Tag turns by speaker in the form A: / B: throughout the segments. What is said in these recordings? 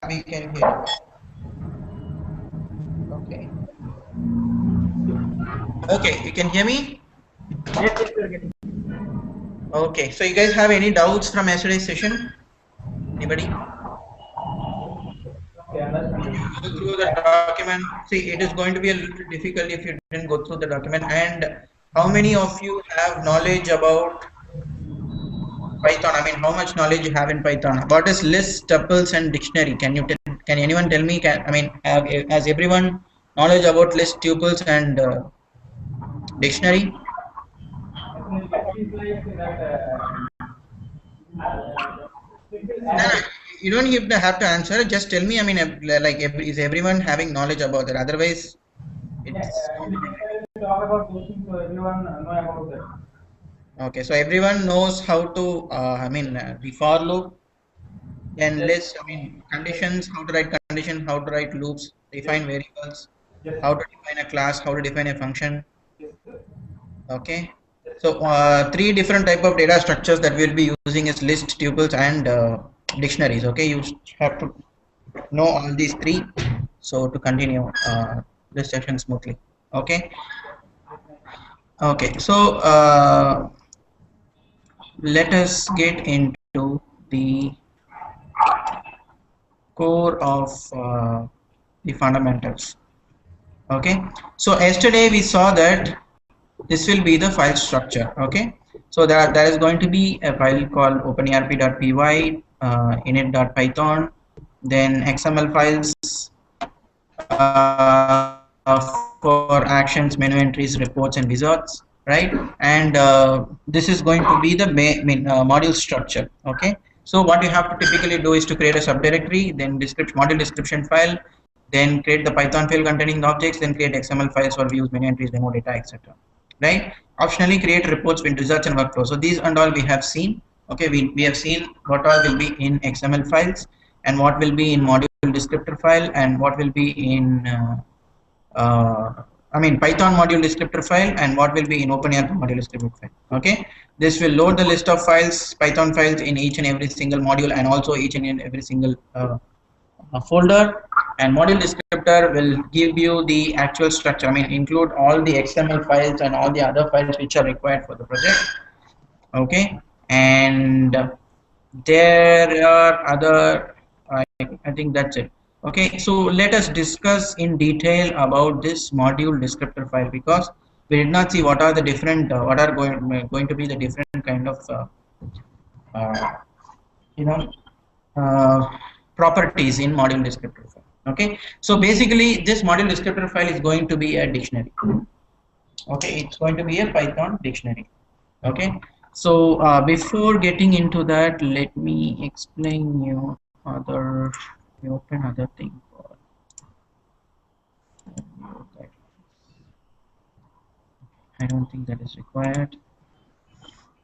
A: we can hear. Okay. Okay, you can hear me?
B: Yes, yes, we're getting.
A: Okay, so you guys have any doubts from yesterday's session? Anybody?
B: Okay, understand.
A: Go through the document. See, it is going to be a little difficult if you didn't go through the document. And how many of you have knowledge about Python? I mean, how much knowledge you have in Python? What is list, tuples, and dictionary? Can you tell? Can anyone tell me? I mean, has everyone knowledge about list, tuples, and dictionary?
B: Actually, list is like that. It is
A: No, no,
B: added.
A: you don't have to answer. Just tell me. I mean, is everyone having knowledge about that? Otherwise,
B: Yeah,
A: it's
B: in the lecture we talk about those things, so everyone know about that.
A: okay. So everyone knows how to. I mean, the for loop, then
B: Yes,
A: list. I mean, conditions. How to write condition. How to write loops.
B: yes,
A: Define variables.
B: yes,
A: How to define a class. How to define a function.
B: yes, sir.
A: Okay.
B: Yes,
A: So three different type of data structures that we'll be using is list, tuples, and dictionaries. Okay. You have to know all these three so to continue this session smoothly. Okay. Okay, so let us get into the core of the fundamentals. Okay, so yesterday we saw that this will be the file structure. Okay, so there is going to be a file called openerp.py, init.python, then XML files for actions, menu entries, reports, and wizards, right? And this is going to be the module structure. Okay. So what you have to typically do is to create a subdirectory, then module description file, then create the Python file containing the objects, then create XML files for views, menu entries, demo data, etc. Right? Optionally create reports with results and workflow. So these and all we have seen. Okay, we have seen what all will be in XML files and what will be in module descriptor file and what will be in I mean Python module descriptor file and what will be in OpenERP module descriptor file. Okay, this will load the list of files, Python files in each and every single module and also each and every single folder. And module descriptor will give you the actual structure. I mean, include all the XML files and all the other files which are required for the project. Okay, and there are other. I think that's it. Okay, so let us discuss in detail about this module descriptor file because we did not see what are the different what are going to be the different kind of uh, you know uh, properties in module descriptor file. Okay, so basically this module descriptor file is going to be a dictionary. Okay, it's going to be a Python dictionary. Okay, so before getting into that, let me explain you other open other thing for I don't think that is required.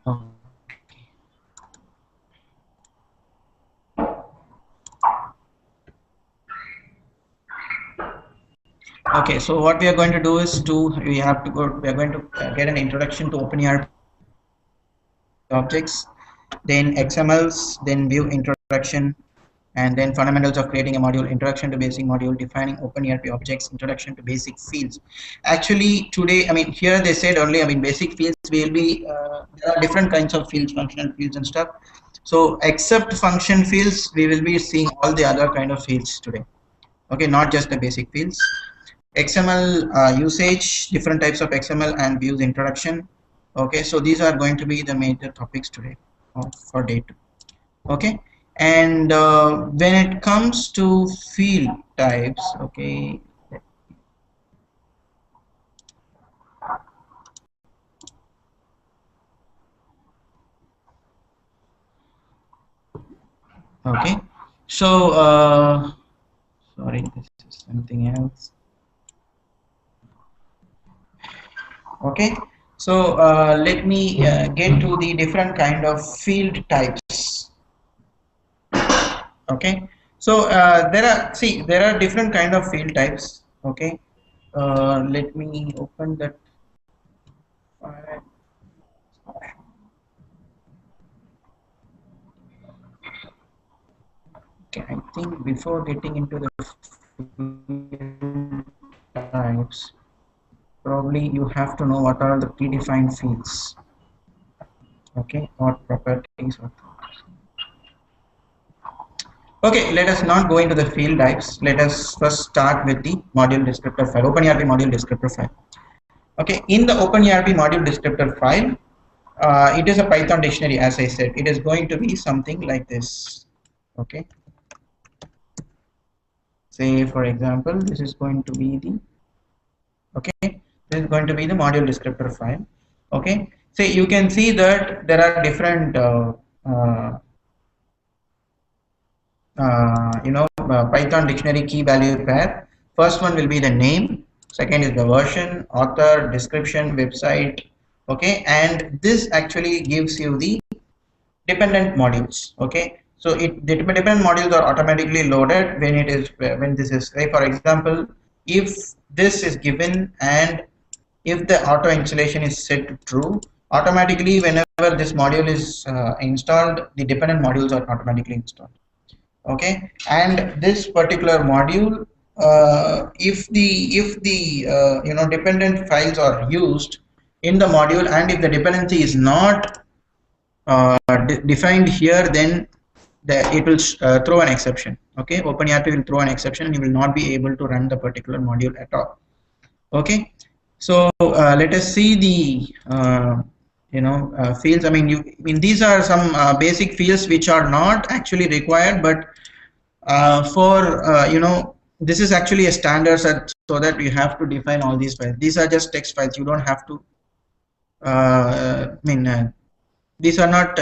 A: Okay. Okay, so what we are going to do is we are going to get an introduction to OpenERP objects, then XMLs, then view introduction, and then fundamentals of creating a module, introduction to basic module, defining OpenERP objects, introduction to basic fields. Actually, today, I mean, here they said only, I mean, basic fields will be, there are different kinds of fields, functional fields and stuff. So except function fields, we will be seeing all the other kind of fields today. Okay, not just the basic fields. XML usage, different types of XML and views introduction. Okay, so these are going to be the major topics today for day 2. Okay, and when it comes to field types, okay, okay, so sorry, this is something else. Okay, so let me get to the different kind of field types. Okay, so there are different kind of field types. Okay, let me open that file. Okay, I think before getting into the field types, probably you have to know what are the predefined fields. Okay, what properties of. Okay, let us not go into the field types. Let us first start with the module descriptor file, OpenERP module descriptor file. Okay, in the OpenERP module descriptor file, it is a Python dictionary, as I said. It is going to be something like this. Okay, say for example, this is going to be the, okay, this is going to be the module descriptor file. Okay, so you can see that there are different Python dictionary key value pair. First one will be the name, second is the version, author, description, website. Okay, and this actually gives you the dependent modules. Okay, so the dependent modules are automatically loaded when this is, say for example, if this is given and if the auto installation is set to true, automatically whenever this module is installed, the dependent modules are automatically installed. Okay, and this particular module, if the dependent files are used in the module, and if the dependency is not defined here, then it will throw an exception. Okay, OpenERP will throw an exception and you will not be able to run the particular module at all. Okay, so let us see the fields. I mean these are some basic fields which are not actually required, but this is actually a standard set, so that we have to define all these files. These are just text files. You don't have to these are not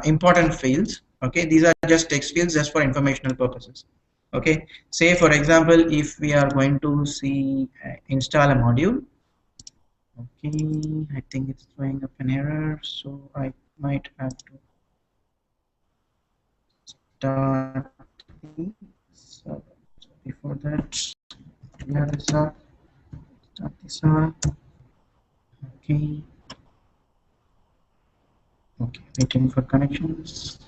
A: important fields. Okay, these are just text fields just for informational purposes. Okay, say for example, if we are going to see install a module. Okay, I think it's throwing up an error, so I might have to start the server. So before that, clear this up, start this up. Okay. Okay, waiting for connections.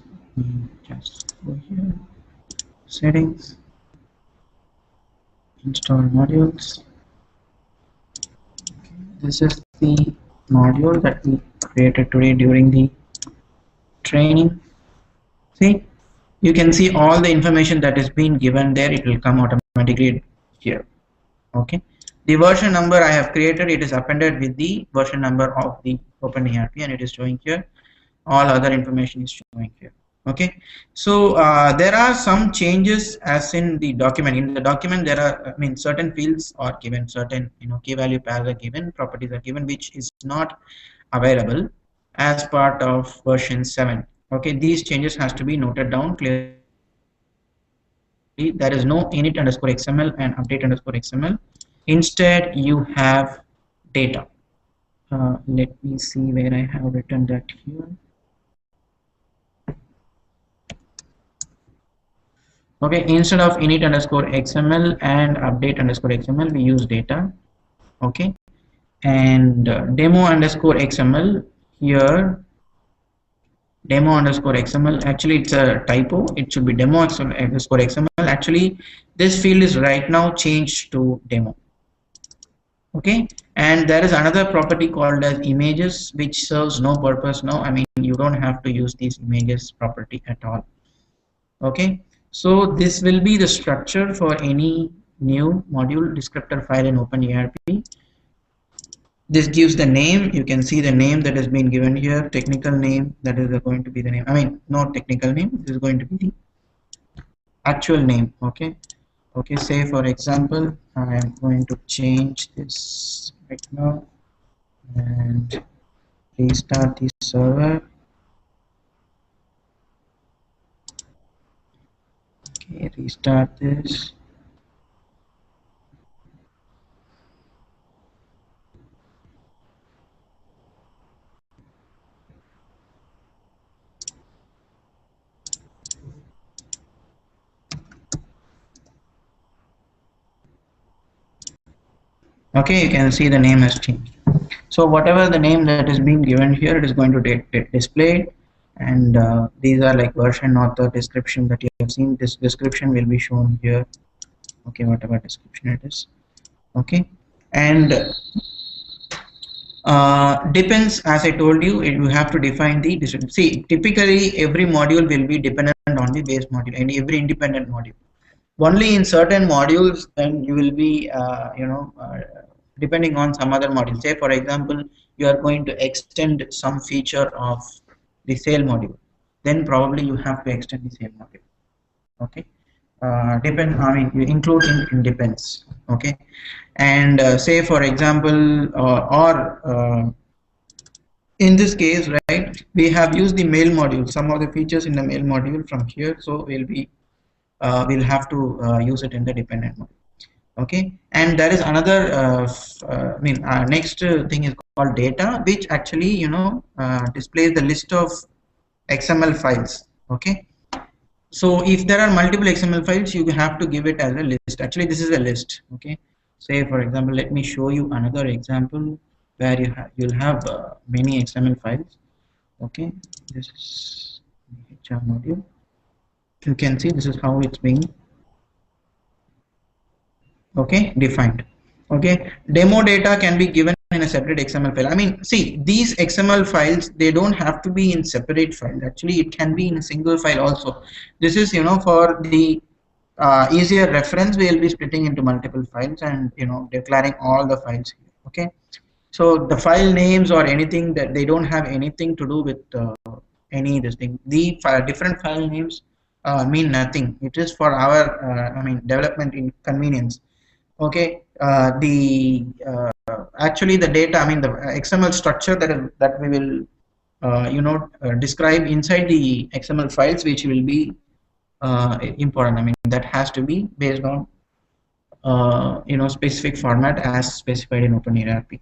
A: Just go here, settings, install modules. Okay, this is the module that we created today during the training. See, you can see all the information that is being given there. It will come automatically here. Okay, the version number I have created, it is appended with the version number of the OpenERP, and it is showing here. All other information is showing here. Okay, so there are some changes as in the document. In the document, there are, certain fields are given, certain key value pairs are given, properties are given, which is not available as part of version 7. Okay, these changes has to be noted down clearly. There is no init underscore XML and update underscore XML. Instead, you have data. Let me see where I have written that here. Okay, instead of init underscore XML and update underscore XML, we use data. Okay, and demo underscore XML here. Demo underscore XML, actually it's a typo. It should be demo underscore XML. Actually, this field is right now changed to demo. Okay, and there is another property called as images, which serves no purpose now. You don't have to use these images property at all. Okay, so this will be the structure for any new module descriptor file in OpenERP. This gives the name. You can see the name that has been given here, technical name, that is going to be the name. Not technical name, this is going to be the actual name. Okay, say for example, I am going to change this right now and restart the server. Okay, restart this. Okay, you can see the name has changed. So whatever the name that is being given here, it is going to get displayed. and these are like version, author, description that you have seen. This description will be shown here. Okay, whatever description it is. Okay, and depends, as I told you, you have to define the description. See, typically every module will be dependent on the base module and every independent module. Only in certain modules then you will be depending on some other module. Say for example, you are going to extend some feature of the sale module, then probably you have to extend the sale module. Okay, depend, I mean you include in depends. Okay, and say for example, or in this case, right, we have used the mail module, some of the features in the mail module from here, so we'll have to use it in the dependent module. Okay, and there is another next thing is called data, which actually displays the list of XML files. Okay, so if there are multiple XML files, you have to give it as a list. Actually, this is a list. Okay, say for example, let me show you another example where you'll have many XML files. Okay, this is the HR module. You can see this is how it's being defined. Okay, demo data can be given in a separate XML file. I mean, see, these XML files, they don't have to be in separate files. Actually, it can be in a single file also. This is for the easier reference, we will be splitting into multiple files and declaring all the files here. Okay, so the file names or anything, that they don't have anything to do with any this thing. The different file names mean nothing. It is for our development in convenience. Okay, the actually the data, I mean the XML structure that we will describe inside the XML files, which will be important. I mean that has to be based on specific format as specified in OpenERP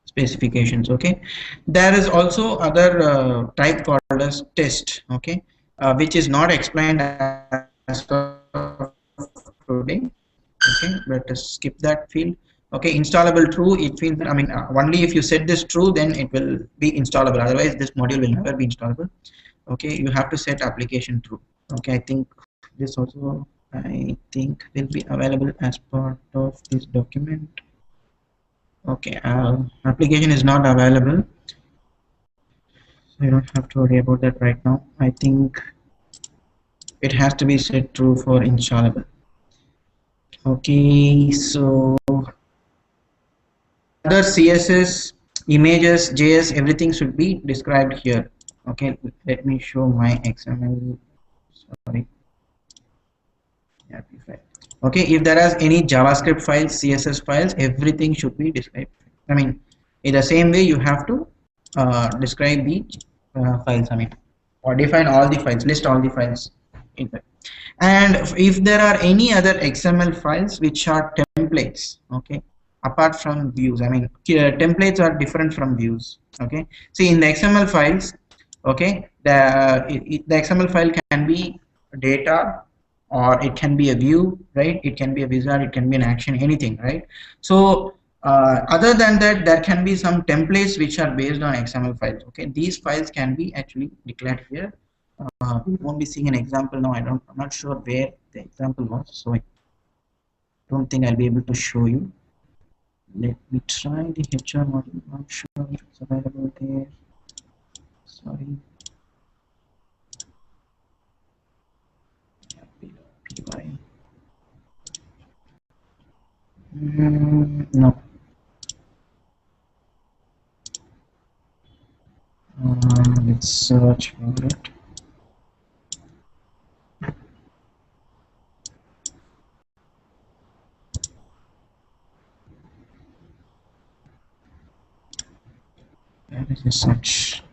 A: specifications. Okay, there is also other type called as test. Okay, which is not explained as of today. Okay, let us skip that field. Okay, installable true, it means that, I mean only if you set this true, then it will be installable, otherwise this module will never be installable. Okay, you have to set application true. Okay, I think this also, I think, will be available as part of this document. Okay, application is not available, so you don't have to worry about that right now. I think it has to be set true for installable. Okay, so other CSS, images, JS, everything should be described here. Okay, let me show my XML. Sorry. Okay, if there are any JavaScript files, CSS files, everything should be described. I mean, in the same way, you have to describe the files. I mean, or define all the files, list all the files in that. And if there are any other XML files which are templates, okay, apart from views, I mean templates are different from views. Okay, see, in the XML files, okay, the XML file can be data, or it can be a view, right? It can be a wizard, it can be an action, anything, right? So other than that, there can be some templates which are based on XML files. Okay, these files can be actually declared here. We won't be seeing an example now. I'm not sure where the example was, so I don't think I'll be able to show you. Let me try the HR module. Not sure if it's available there. Sorry. PY. No. Let's search for it. Where is the search?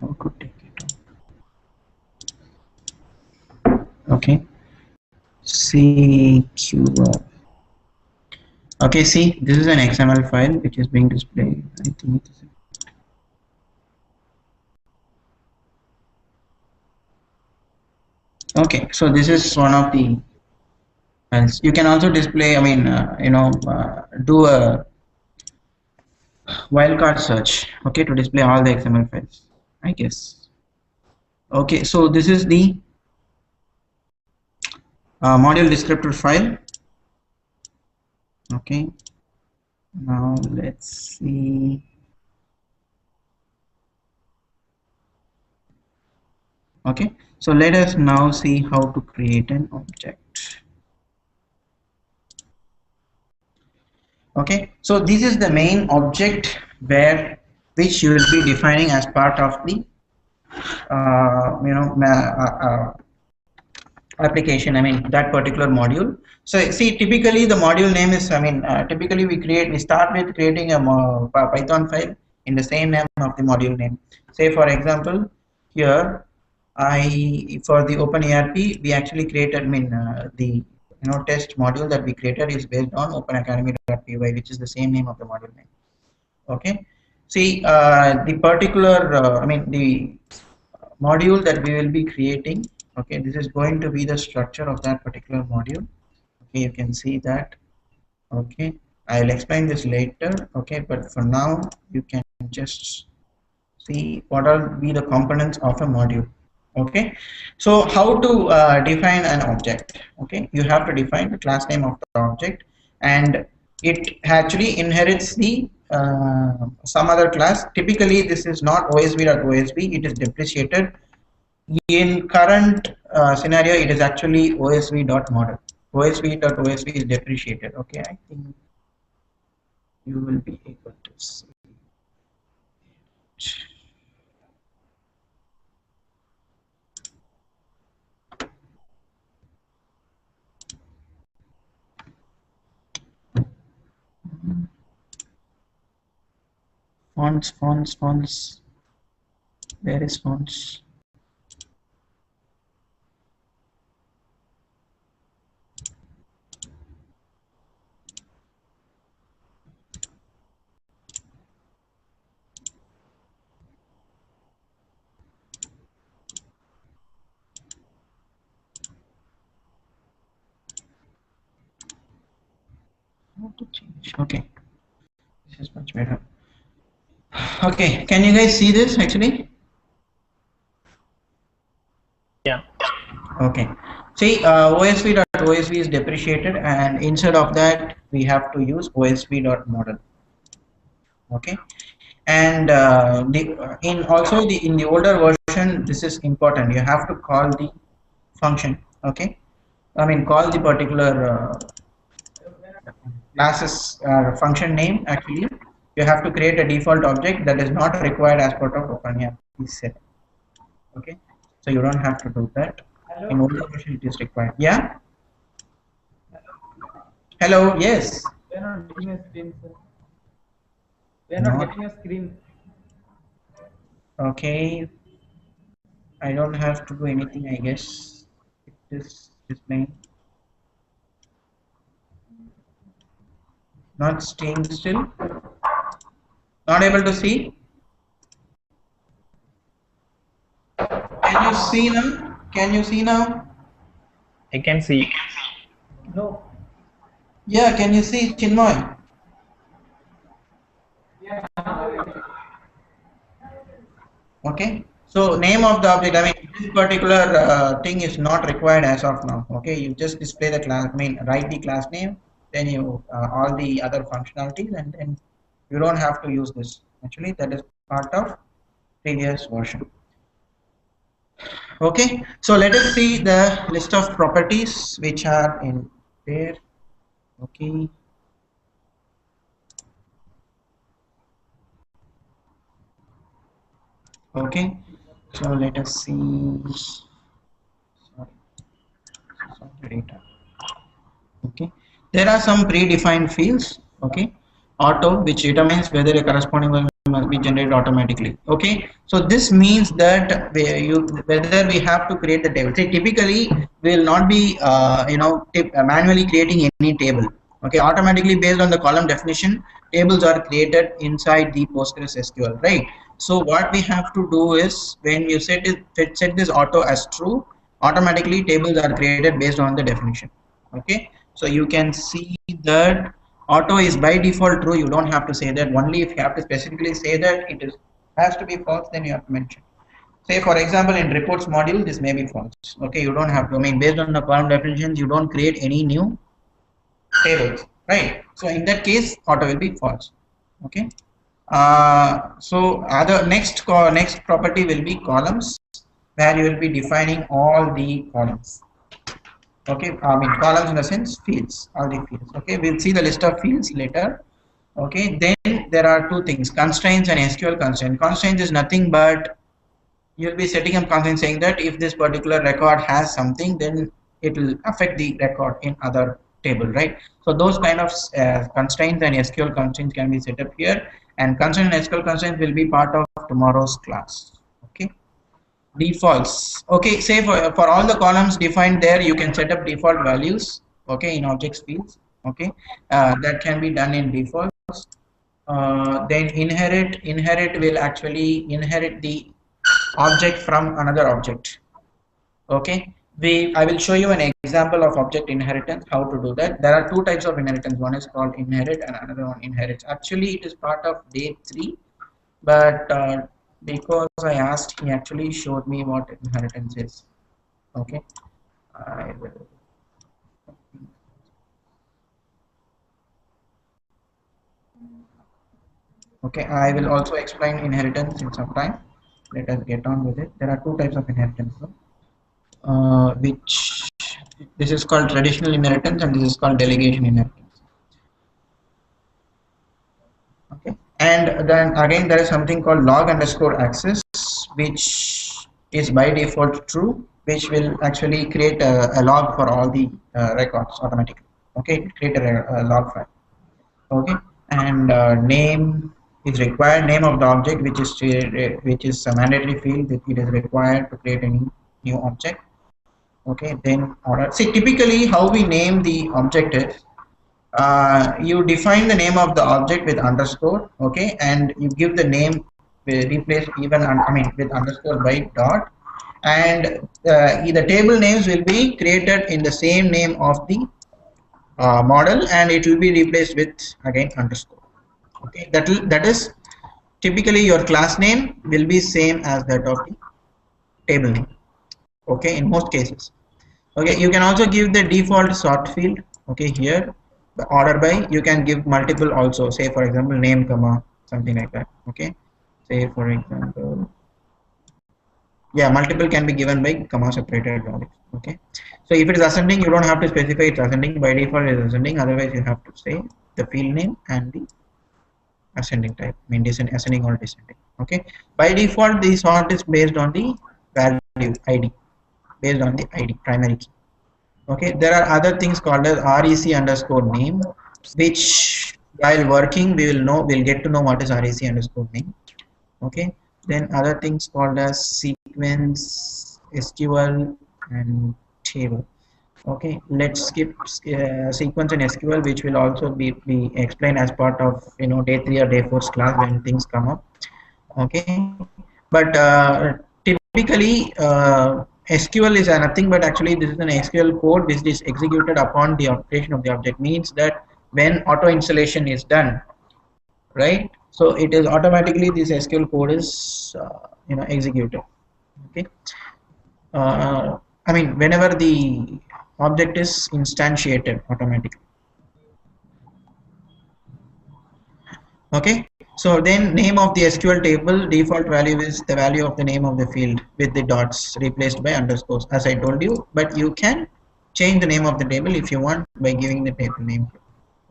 A: How could take it out? Okay. CQR. Okay, see, this is an XML file which is being displayed. I think it is. Okay, so this is one of the files. You can also display, I mean, do a wildcard search, okay, to display all the XML files, I guess. Okay, so this is the module descriptor file. Okay, now let's see. Okay, so let us now see how to create an object. Okay, so this is the main object which you will be defining as part of the application, I mean that particular module. So see, typically the module name is, typically we start with creating a Python file in the same name of the module name. Say for example, here for the OpenERP we actually created, the test module that we created is based on OpenAcademy.py, which is the same name of the module name. Okay, see, the particular the module that we will be creating, okay, this is going to be the structure of that particular module. Okay, you can see that. Okay, I'll explain this later. Okay, but for now you can just see what are be the components of a module. Okay, so how to define an object? Okay, you have to define the class name of the object, and it actually inherits the some other class. Typically this is not OSV.OSV, it is depreciated. In current scenario, it is actually OSV.model. OSV.OSV is depreciated. Okay, I think you will be able to see. Fonts. Where is fonts? How to change? Okay, this is much better. Okay, can you guys see this actually?
C: Yeah.
A: Okay, see, OSV.OSV is depreciated, and instead of that we have to use OSV.model. Okay, and in the older version, this is important, you have to call the function. Okay, call the particular classes function name. Actually, you have to create a default object that is not required as part of OpenERP set. Okay, so you don't have to do that.
B: Hello?
A: In older version it is required. Yeah, hello. Yes,
B: We are not getting a screen, sir. We are not getting a screen.
A: Okay, I don't have to do anything, I guess. It is displaying. Not staying still. Not able to see. Can you see now? Can you see now?
C: I can see.
B: No.
A: Yeah, can you see, Chinmoy?
B: Yeah.
A: Okay. So name of the object, this particular thing is not required as of now. Okay, you just display the class, write the class name, then you all the other functionalities, and then you don't have to use this. Actually, that is part of previous version. Okay, so let us see the list of properties which are in there. Okay. Okay, so let us see. Sorry, data. Okay, there are some predefined fields. Okay, auto, which determines whether a corresponding must be generated automatically. Okay, so this means that whether we have to create the table. See, typically we will not be manually creating any table. Okay, automatically based on the column definition, tables are created inside the Postgres SQL, right? So what we have to do is, when you set this auto as true, automatically tables are created based on the definition. Okay, so you can see that auto is by default true. You don't have to say that. Only if you have to specifically say that it is has to be false, then you have to mention. Say for example, in reports module, this may be false. Okay, you don't have to. I mean, based on the column definitions, you don't create any new tables, right? So in that case, auto will be false. Okay. So other next property will be columns, where you will be defining all the columns. Okay, I mean columns in the sense fields, all the fields. Okay, we'll see the list of fields later. Okay, then there are two things: constraints and SQL constraint. Constraints is nothing but you'll be setting up constraints saying that if this particular record has something, then it will affect the record in other table, right? So those kind of constraints and SQL constraints can be set up here, and constraint and SQL constraints will be part of tomorrow's class. Okay. Defaults. Okay, say for all the columns defined there, you can set up default values. Okay, in objects fields. Okay, that can be done in defaults. Then inherit will actually inherit the object from another object. Okay, I will show you an example of object inheritance, how to do that. There are two types of inheritance. One is called inherit and another one inherits. Actually, it is part of day 3, but because I asked, he actually showed me what inheritance is. Okay, I will. Okay, I will also explain inheritance in some time. Let us get on with it. There are two types of inheritance, which this is called traditional inheritance and this is called delegation inheritance. Okay, and then again there is something called log underscore access, which is by default true, which will actually create a log for all the records automatically. Okay, create a log file. Okay, and name is required, name of the object, which is a mandatory field that it is required to create any new object. Okay, then order. See, typically how we name the object is, you define the name of the object with underscore, okay, and you give the name replace even with underscore by dot, and the table names will be created in the same name of the model, and it will be replaced with again underscore. Okay, that is typically your class name will be same as that of the table name. Okay, in most cases. Okay, you can also give the default sort field. Okay, here the order by, you can give multiple also, say for example name comma something like that. Okay, say for example, yeah, multiple can be given by comma separated values. Okay, so if it is ascending, you don't have to specify it's ascending. By default it is ascending, otherwise you have to say the field name and the ascending type, I mean ascending or descending. Okay, by default the sort is based on the value ID, based on the ID primary key. Okay, there are other things called as rec underscore name, which while working we'll get to know what is rec underscore name. Okay, then other things called as sequence, SQL, and table. Okay, let's skip sequence and SQL, which will also be explained as part of day 3 or day 4's class when things come up. Okay, but typically SQL is nothing but actually this is an SQL code which is executed upon the operation of the object. Means that when auto installation is done, right, so it is automatically this SQL code is executed. Okay, whenever the object is instantiated automatically. Okay, so then name of the SQL table default value is the value of the name of the field with the dots replaced by underscores, as I told you, but you can change the name of the table if you want by giving the table name,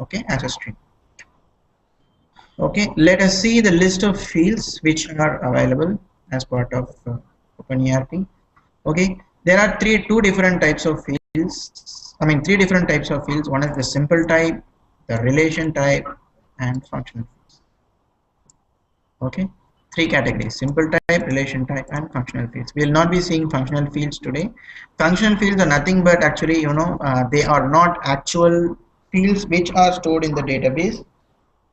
A: okay, as a string. Okay, let us see the list of fields which are available as part of OpenERP. Okay, there are two different types of fields. Three different types of fields. One is the simple type, the relation type, and functional fields. Okay, three categories: simple type, relation type, and functional fields. We will not be seeing functional fields today. Functional fields are nothing but actually, they are not actual fields which are stored in the database.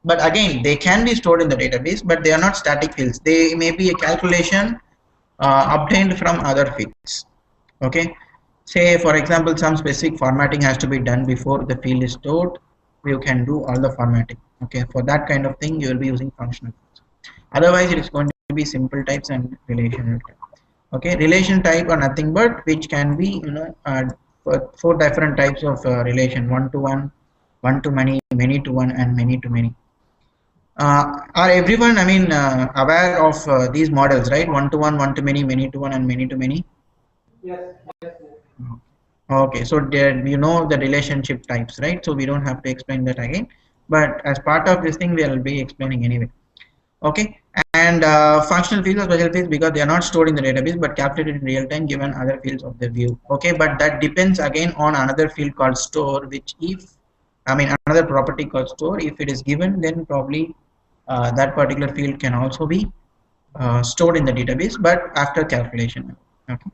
A: But again, they can be stored in the database, but they are not static fields. They may be a calculation obtained from other fields. Okay, say for example, some specific formatting has to be done before the field is stored. You can do all the formatting. Okay, for that kind of thing, you will be using functional fields. Otherwise, it is going to be simple types and relational type. Okay, relation type are nothing but which can be four different types of relation: one to one, one to many to one, and many to many. Are everyone, aware of these models, right? One to many to one, and many to many.
B: Yes, yes, yes.
A: Okay, so there you know the relationship types, right? So we don't have to explain that again. But as part of this thing, we will be explaining anyway. Okay, and functional fields or special fields because they are not stored in the database but calculated in real time given other fields of the view. Okay, but that depends again on another field called store, which if another property called store, if it is given, then probably that particular field can also be stored in the database but after calculation. Okay,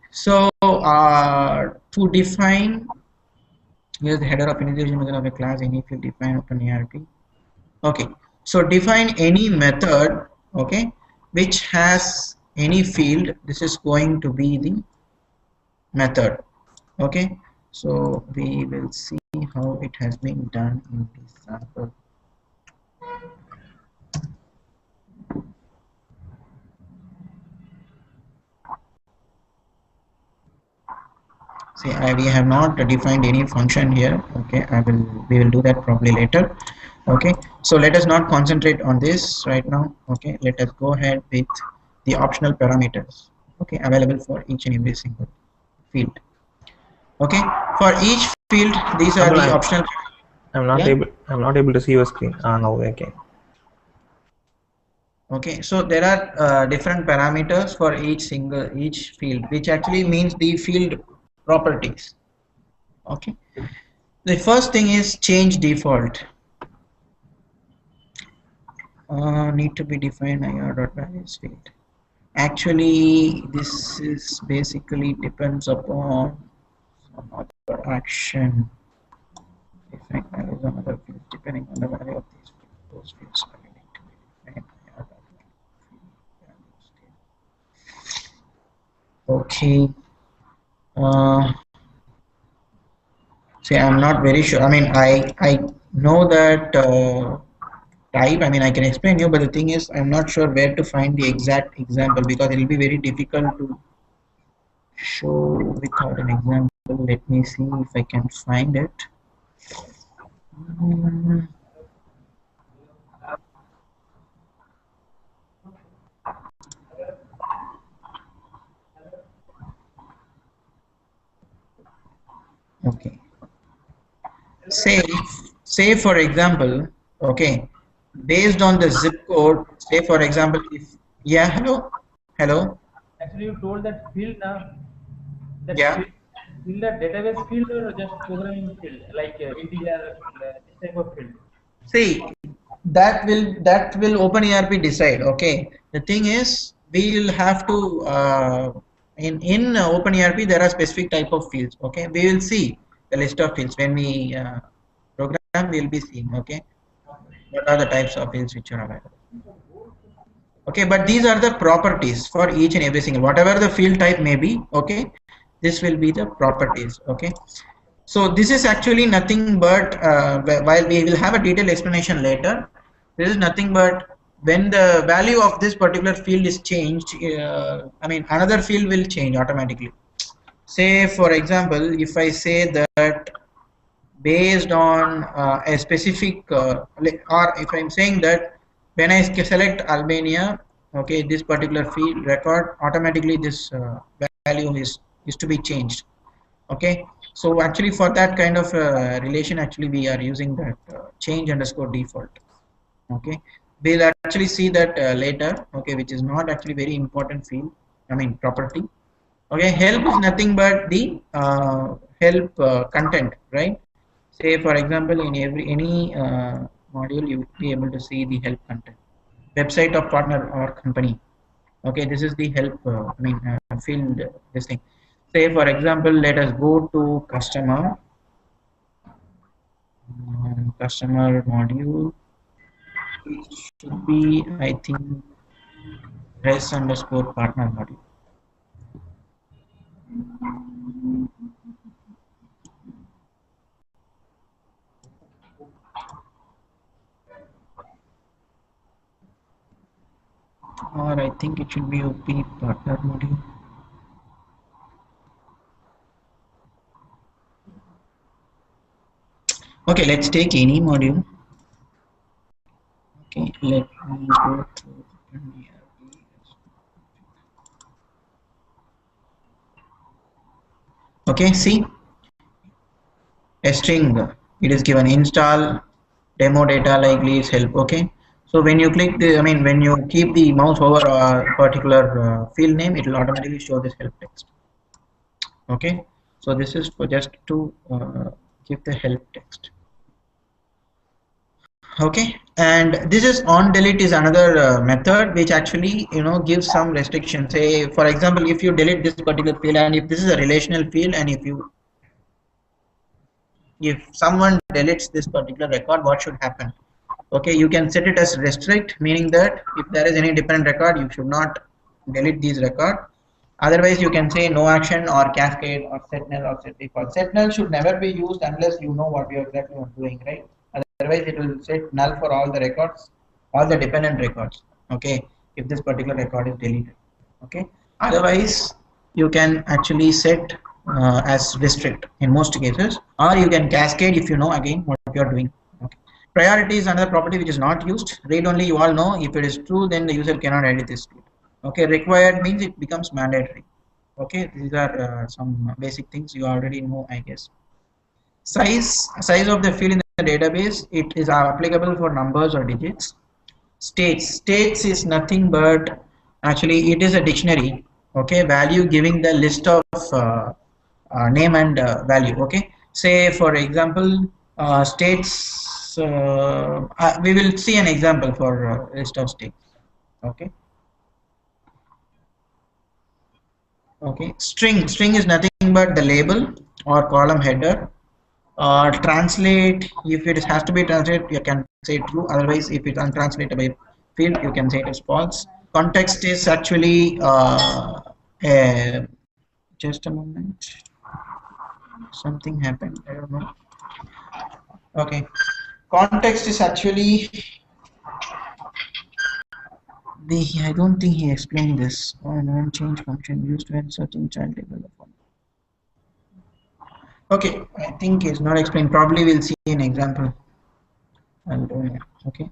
A: so to define, here's the header of initialization method of a class. Any field define OpenERP. Okay, so define any method, okay, which has any field. This is going to be the method. Okay, so we will see how it has been done in this sample. See, we have not defined any function here. Okay, we will do that probably later. Okay, so let us not concentrate on this right now. Okay, let us go ahead with the optional parameters, okay, available for each and every single field. Okay, for each field, these are the optional.
C: I'm not
A: Yeah?
C: able. I'm not able to see your screen. Now okay.
A: Okay, so there are different parameters for each field, which actually means the field properties. Okay, the first thing is change default. Need to be defined ir.values field. Actually, this is basically depends upon some other action. Define values on other fields depending on the value of these fields. Those fields are need to be defined. Okay. See, I'm not very sure. I know that type. I can explain you, but the thing is, I'm not sure where to find the exact example because it will be very difficult to show without an example. Let me see if I can find it. Mm, okay. Say, say for example, okay, based on the zip code. Say for example, if yeah, hello,
B: Actually, you told that field now. That
A: yeah.
B: field, that database field or just programming field, like integer field, this type of field.
A: See, that will OpenERP decide. Okay, the thing is, we will have to in OpenERP there are specific type of fields. Okay, we will see the list of fields when we program. We will be seeing. Okay, what are the types of fields which are available. Okay, but these are the properties for each and every single, whatever the field type may be. Okay, this will be the properties. Okay, so this is actually nothing but while we will have a detailed explanation later, this is nothing but when the value of this particular field is changed, another field will change automatically. Say for example, if I say that based on a specific or if I'm saying that when I select Albania, okay, this particular field record, automatically this value is to be changed. Okay, so actually for that kind of relation, actually we are using that change underscore default. Okay, we'll actually see that later. Okay, which is not actually very important field, property. Okay, help is nothing but the help content, right? Say for example, in any module you will be able to see the help content. website of partner or company. Okay, this is the help field, this thing. Say for example, let us go to customer, customer module. It should be, I think, res underscore partner module. Or I think it should be OP partner module. Okay, let's take any module. Okay, let me go to OpenERP. Okay, see, a string, it is given install demo data likely is help. Okay, so when you click the, when you keep the mouse over a particular field name, it will automatically show this help text. Okay, so this is for just to give the help text. Okay, and this is on delete is another method which actually gives some restrictions. Say for example, if you delete this particular field, and if this is a relational field, and if someone deletes this particular record, what should happen? Okay, you can set it as restrict, meaning that if there is any dependent record, you should not delete these record. Otherwise, you can say no action or cascade or set null or set default. Set null should never be used unless you know what you exactly are doing, right? Otherwise, it will set null for all the records, all the dependent records. Okay, if this particular record is deleted. Okay. Otherwise, you can actually set as restrict in most cases, or you can cascade if you know again what you are doing. Okay. Priority is another property which is not used. Read only, you all know. If it is true, then the user cannot edit this field. Okay, required means it becomes mandatory. Okay, these are some basic things you already know, I guess. Size of the field in the database, it is applicable for numbers or digits. States is nothing but actually it is a dictionary. Okay, value giving the list of name and value. Okay, say for example, states. We will see an example for list of states. Okay. Okay, string is nothing but the label or column header. Translate, if it has to be translated, you can say true. Otherwise, if it's untranslatable field, you can say it is false. Context is actually just a moment. Something happened. I don't know. Okay, context is actually I don't think he explained this. Non-change function used when searching child label. Okay, I think it's not explained. Probably we'll see an example. Okay,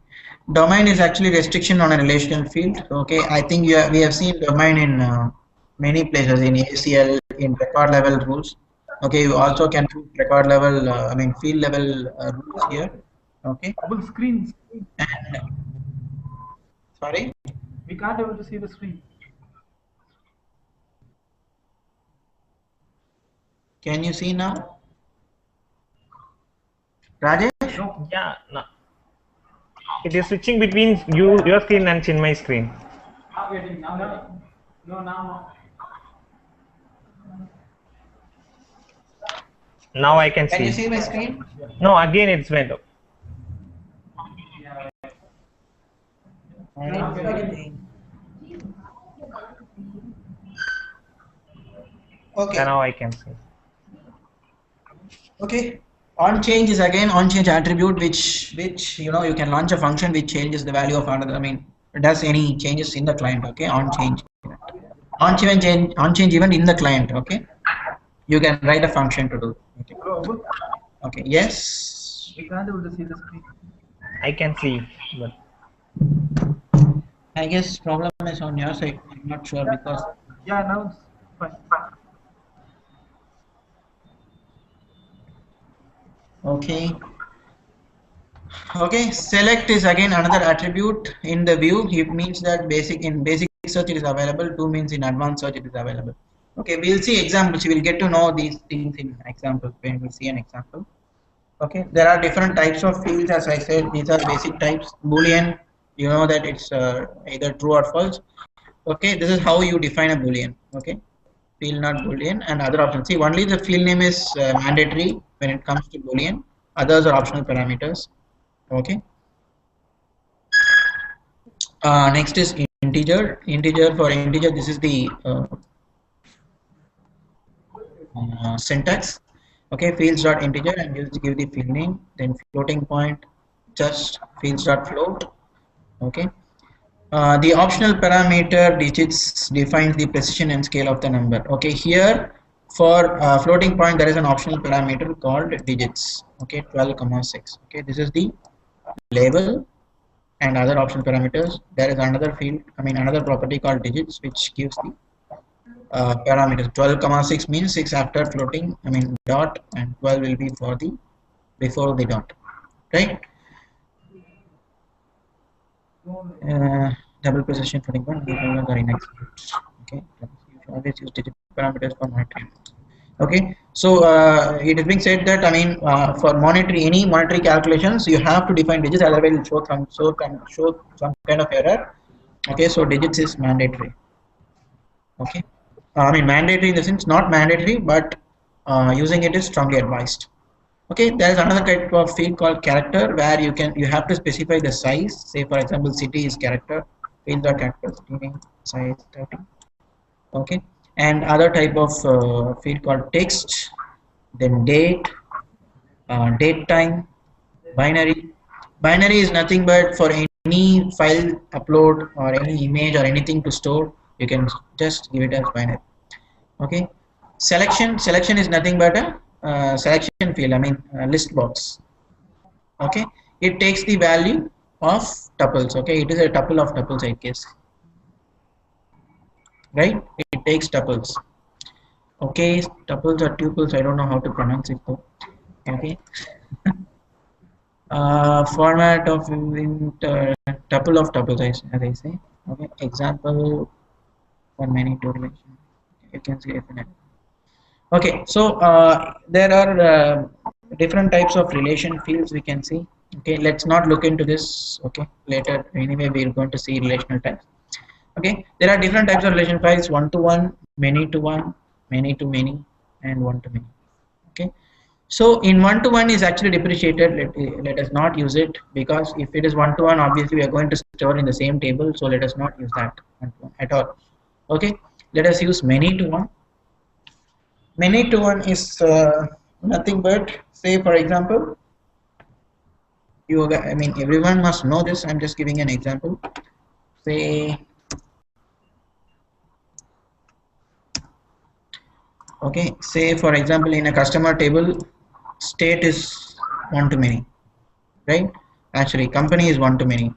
A: domain is actually restriction on a relational field. Okay, I think we have seen domain in many places in ACL, in record level rules. Okay, you also can put record level, field level rules here. Okay.
B: Double screen.
A: And, sorry.
B: We can't able to see the screen.
A: Can you see now, Rajesh?
B: No.
C: Yeah, no. It is switching between your screen and Chinmay screen.
B: Now getting now. No, now.
C: Now I can see.
A: Can you see my screen?
C: No, again it's went up.
A: Okay.
C: Now I can see.
A: Okay. On change is again on change attribute which you can launch a function which changes the value of another. Does any changes in the client. Okay. On change event in the client. Okay. You can write a function to do. Okay. Okay. Yes.
B: We can't able to see the screen.
C: I can see, but
A: I guess problem is on your side. I'm not sure because.
B: Yeah, now it's fine.
A: Okay. Okay. Select is again another attribute in the view. It means that in basic search it is available. 2 means in advanced search it is available. Okay. We'll see examples. You will get to know these things in examples when we see an example. Okay. There are different types of fields. As I said, these are basic types. Boolean. you know that it's either true or false. Okay, this is how you define a boolean. Okay, field not boolean and other options. See, only the field name is mandatory when it comes to boolean. Others are optional parameters. Okay. Next is integer. Integer, for integer, this is the syntax. Okay, fields dot integer and just give the field name. Then floating point, just fields dot float. Okay. The optional parameter digits defines the precision and scale of the number. Okay, here for floating point there is an optional parameter called digits. Okay, 12,6. Okay, this is the label and other optional parameters. There is another field, another property called digits, which gives the parameters. 12,6 means 6 after floating, dot, and 12 will be for the before the dot, right? Double precision floating point are inexact. Okay, you always use digit parameters for monitoring. Okay, so it is being said that for monetary, any monetary calculations you have to define digits, otherwise it will show some kind of error. Okay, so digits is mandatory. Okay, mandatory in the sense not mandatory, but using it is strongly advised. Okay, there is another type of field called character, where you have to specify the size. Say for example, city is character, fields are character, city name, size 30. Okay, and other type of field called text, then date, date time, binary. Binary is nothing but for any file upload or any image or anything to store, you can just give it as binary. Okay, selection is nothing but a selection field, list box. Okay, it takes the value of tuples. Okay, it is a tuple of tuples, I guess, right? It takes tuples. Okay, tuples or tuples, I don't know how to pronounce it though. Okay. Format of tuple of tuples, as I say. Okay, example for many to relation. You can see definitely. Okay, so there are different types of relation fields we can see. Okay, let's not look into this. Okay, later anyway we are going to see relational types. Okay, there are different types of relation files: one to one, many to one, many to many, and one to many. Okay, so in one to one is actually depreciated. Let us not use it, because if it is one to one, obviously we are going to store in the same table. So let us not use that at all. Okay, let us use many to one. Many to one is nothing but, say for example, everyone must know this. I'm just giving an example. Say, okay, say for example, in a customer table, state is one to many, right? Actually, company is one to many.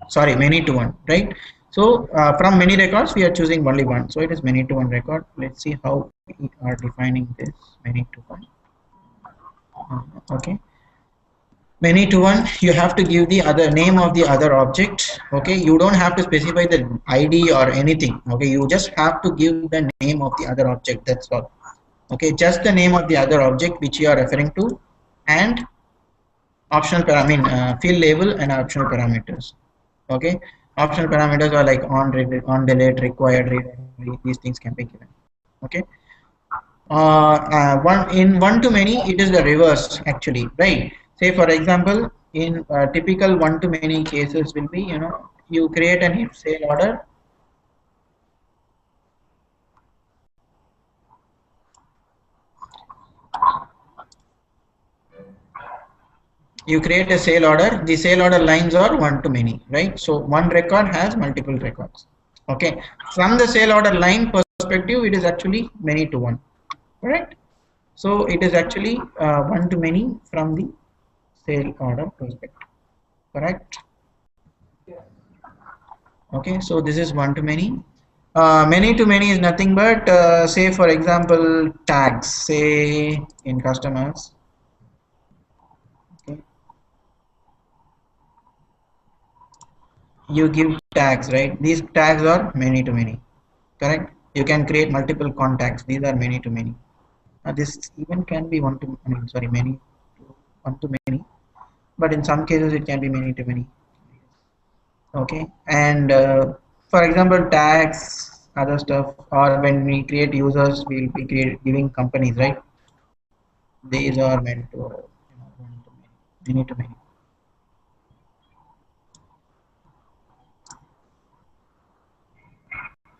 A: Sorry, many to one, right? So from many records, we are choosing only one. So it is many to one record. Let's see how we are defining this many to one. Okay, many to one, you have to give the other name of the other object. Okay, you don't have to specify the ID or anything. Okay, you just have to give the name of the other object. That's all. Okay, just the name of the other object which you are referring to, and optional field label and optional parameters. Okay, optional parameters are like on delete, required, read, these things can be given. Okay, one to many, it is the reverse actually, right? Say for example, in typical one to many cases will be, you create an if sale order. You create a sale order. The sale order lines are one to many, right? So one record has multiple records. Okay, from the sale order line perspective, it is actually many to one, correct? So it is actually one to many from the sale order perspective, correct? Okay, so this is one to many. Many to many is nothing but say for example, tags, say in customers. Okay, you give tags, right? These tags are many to many, correct? You can create multiple contacts. These are many to many. This even can be one to many to one to many, but in some cases it can be many to many. Okay, and for example tags, other stuff, or when we create users we'll be giving companies, right? These are meant to one to many to many,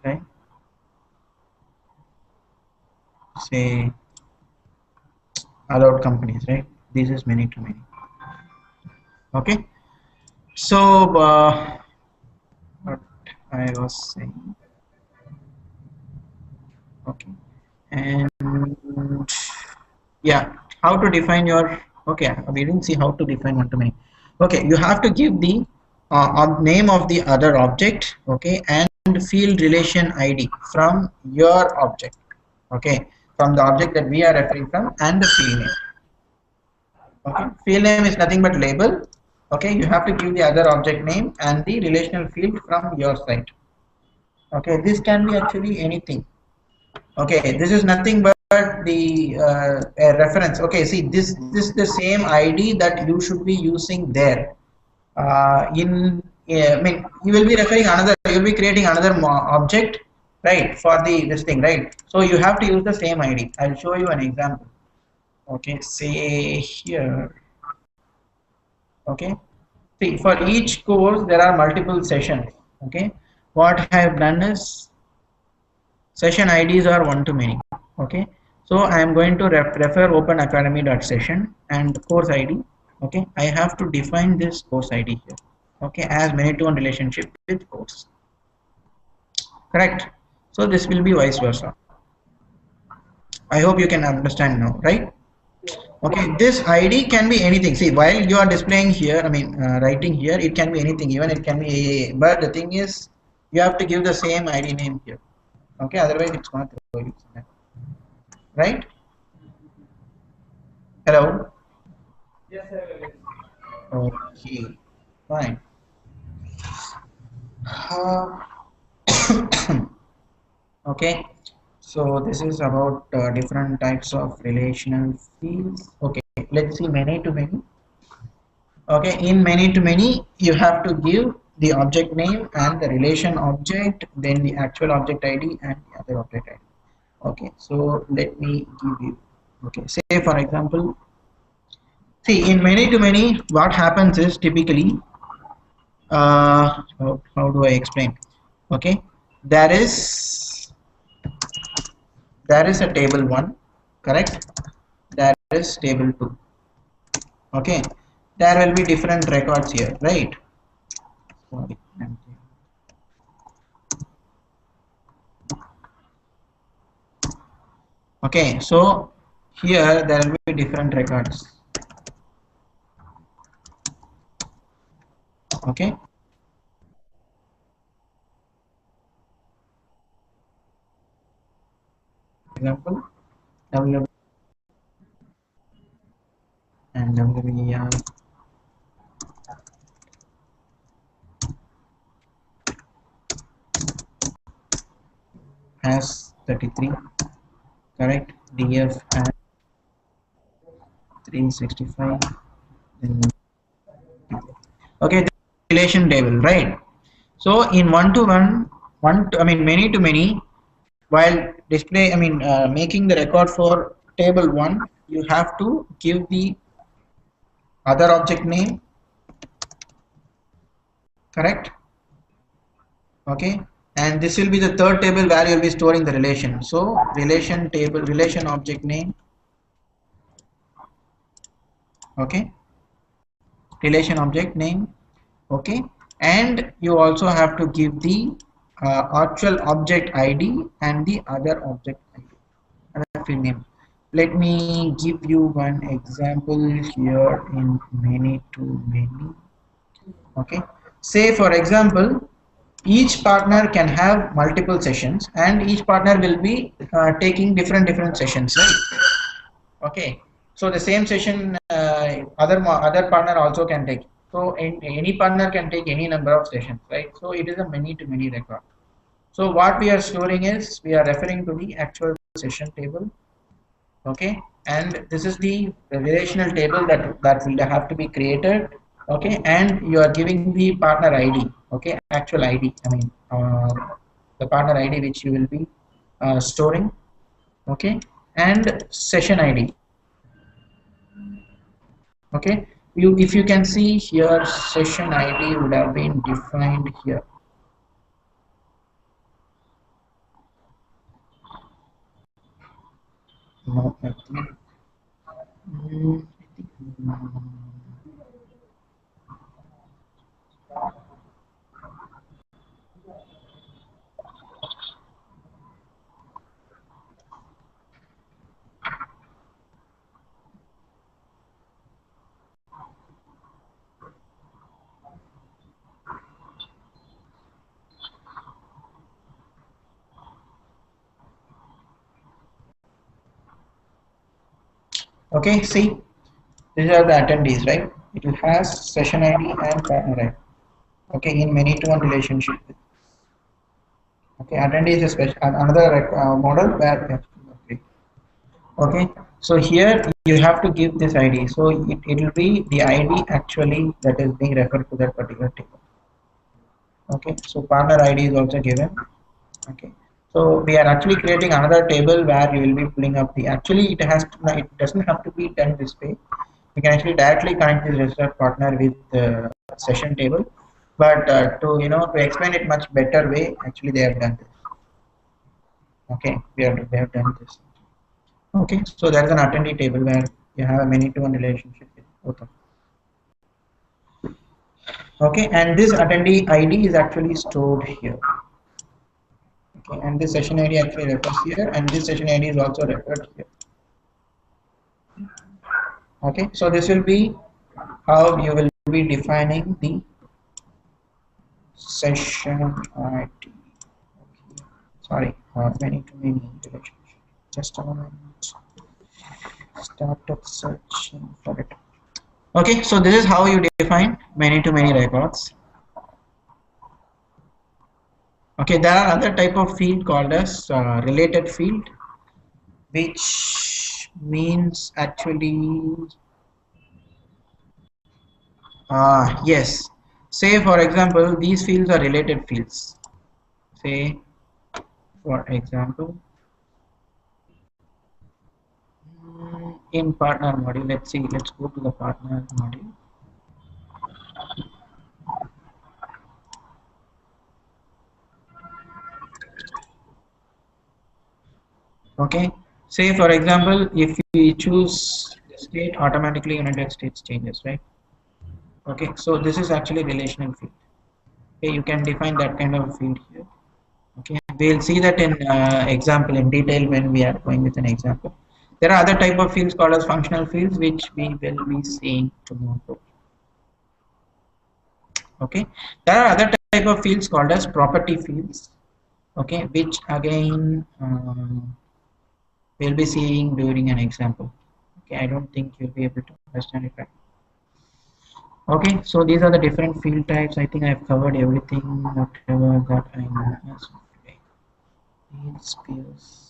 A: right? Say allowed companies, right? This is many to many. Okay, so what I was saying. Okay, and yeah, how to define your, okay, we didn't see how to define one to many. Okay, you have to give the name of the other object, okay, and field relation id from your object, okay, from the object that we are referring from, and the field name. Okay, field name is nothing but label. Okay, you have to give the other object name and the relational field from your side. Okay, this can be actually anything. Okay, this is nothing but the a reference. Okay, see, this is the same ID that you should be using there. I mean, you will be referring another. You will be creating another object, right? For the this thing, right? So you have to use the same ID. I'll show you an example. Okay, say here. Okay, see, for each course there are multiple sessions. Okay, what I have done is session IDs are one to many. Okay, so I am going to refer openacademy.session and course ID. Okay, I have to define this course ID here. Okay, as many to one relationship with course. Correct. So this will be vice versa. I hope you can understand now, right? Okay, this ID can be anything. See, while you are displaying here, I mean, writing here, it can be anything. Even it can be AAA. But the thing is, you have to give the same ID name here. Okay, otherwise it's going to throw you somewhere. Right? Hello?
B: Yes, sir.
A: Okay, fine. Uh, okay, so this is about different types of relational fields. Okay, let's see many to many. Okay, in many to many, you have to give the object name and the relation object, then the actual object ID and the other object ID. Okay, so let me give you. Okay, say for example, see, in many to many, what happens is typically, how do I explain? Okay, there is a table 1, correct? There is table 2. Okay, there will be different records here, right? Sorry. Okay, so here there will be different records. Okay, example WW and WER has 33, correct? DF has 365. Then, okay, the relation table, right? So in one to one, I mean many to many, while display, I mean making the record for table 1, you have to give the other object name, correct? Okay, and this will be the third table where you will be storing the relation. So relation table, relation object name, okay, relation object name, okay, and you also have to give the actual object ID and the other object ID, other field name. Let me give you one example here in many to many. Okay, say for example, each partner can have multiple sessions and each partner will be taking different sessions, right? Okay, so the same session other partner also can take. So any partner can take any number of sessions, right? So it is a many to many record. So what we are storing is we are referring to the actual session table. Okay, and this is the relational table that will have to be created. Okay, and you are giving the partner ID. Okay, actual ID, I mean the partner ID which you will be storing. Okay, and session ID. Okay, if you can see here, session ID would have been defined here. No, I think, okay, see, these are the attendees, right? It will has session ID and partner ID. Okay, in many to one relationship. Okay, attendee is a special another model where we have to okay. Okay, so here you have to give this ID. So it will be the ID actually that is being referred to that particular table. Okay, so partner ID is also given. Okay, so we are actually creating another table where you will be pulling up the actually it doesn't have to be done this way. You can actually directly connect this registered partner with the session table, but to explain it much better way, actually they have done this. Okay, we have done this. Okay, so there is an attendee table where you have a many to one relationship with both of them. Okay, and this attendee ID is actually stored here. Okay, and this session ID actually refers here, and this session ID is also referred here. Okay, so this will be how you will be defining the session ID. Okay. Sorry, many to many relationship. Just a moment. Started searching for it. Okay, so this is how you define many to many records. Okay, there are other type of field called as related field, which means actually yes. Say for example, these fields are related fields. Say for example, in partner module, let's go to the partner module. Okay, say for example, if we choose the state, automatically United States changes, right? Okay, so this is actually relational field. Okay, you can define that kind of field here. Okay, we'll see that in example in detail when we are going with an example. There are other type of fields called as functional fields, which we will be seeing tomorrow. Okay, there are other type of fields called as property fields. Okay, which again we'll be seeing during an example. Okay, I don't think you'll be able to understand it right. Okay, so these are the different field types. I think I've covered everything, whatever that I know as of today. Field skills.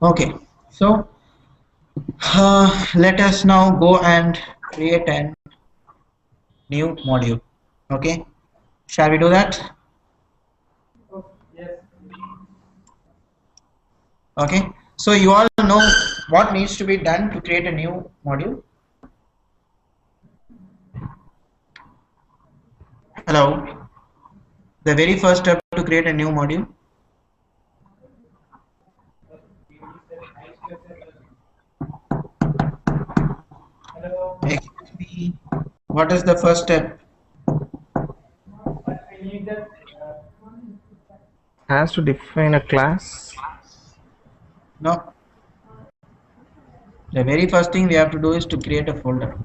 A: Okay, so let us now go and create a new module. Okay, shall we do that?
B: Yes.
A: Okay, so you all know what needs to be done to create a new module. Hello, the very first step to create a new module.
B: Hello.
A: Excuse me, what is the first step?
B: I need that.
C: Has to define a class.
A: No, the very first thing we have to do is to create a folder.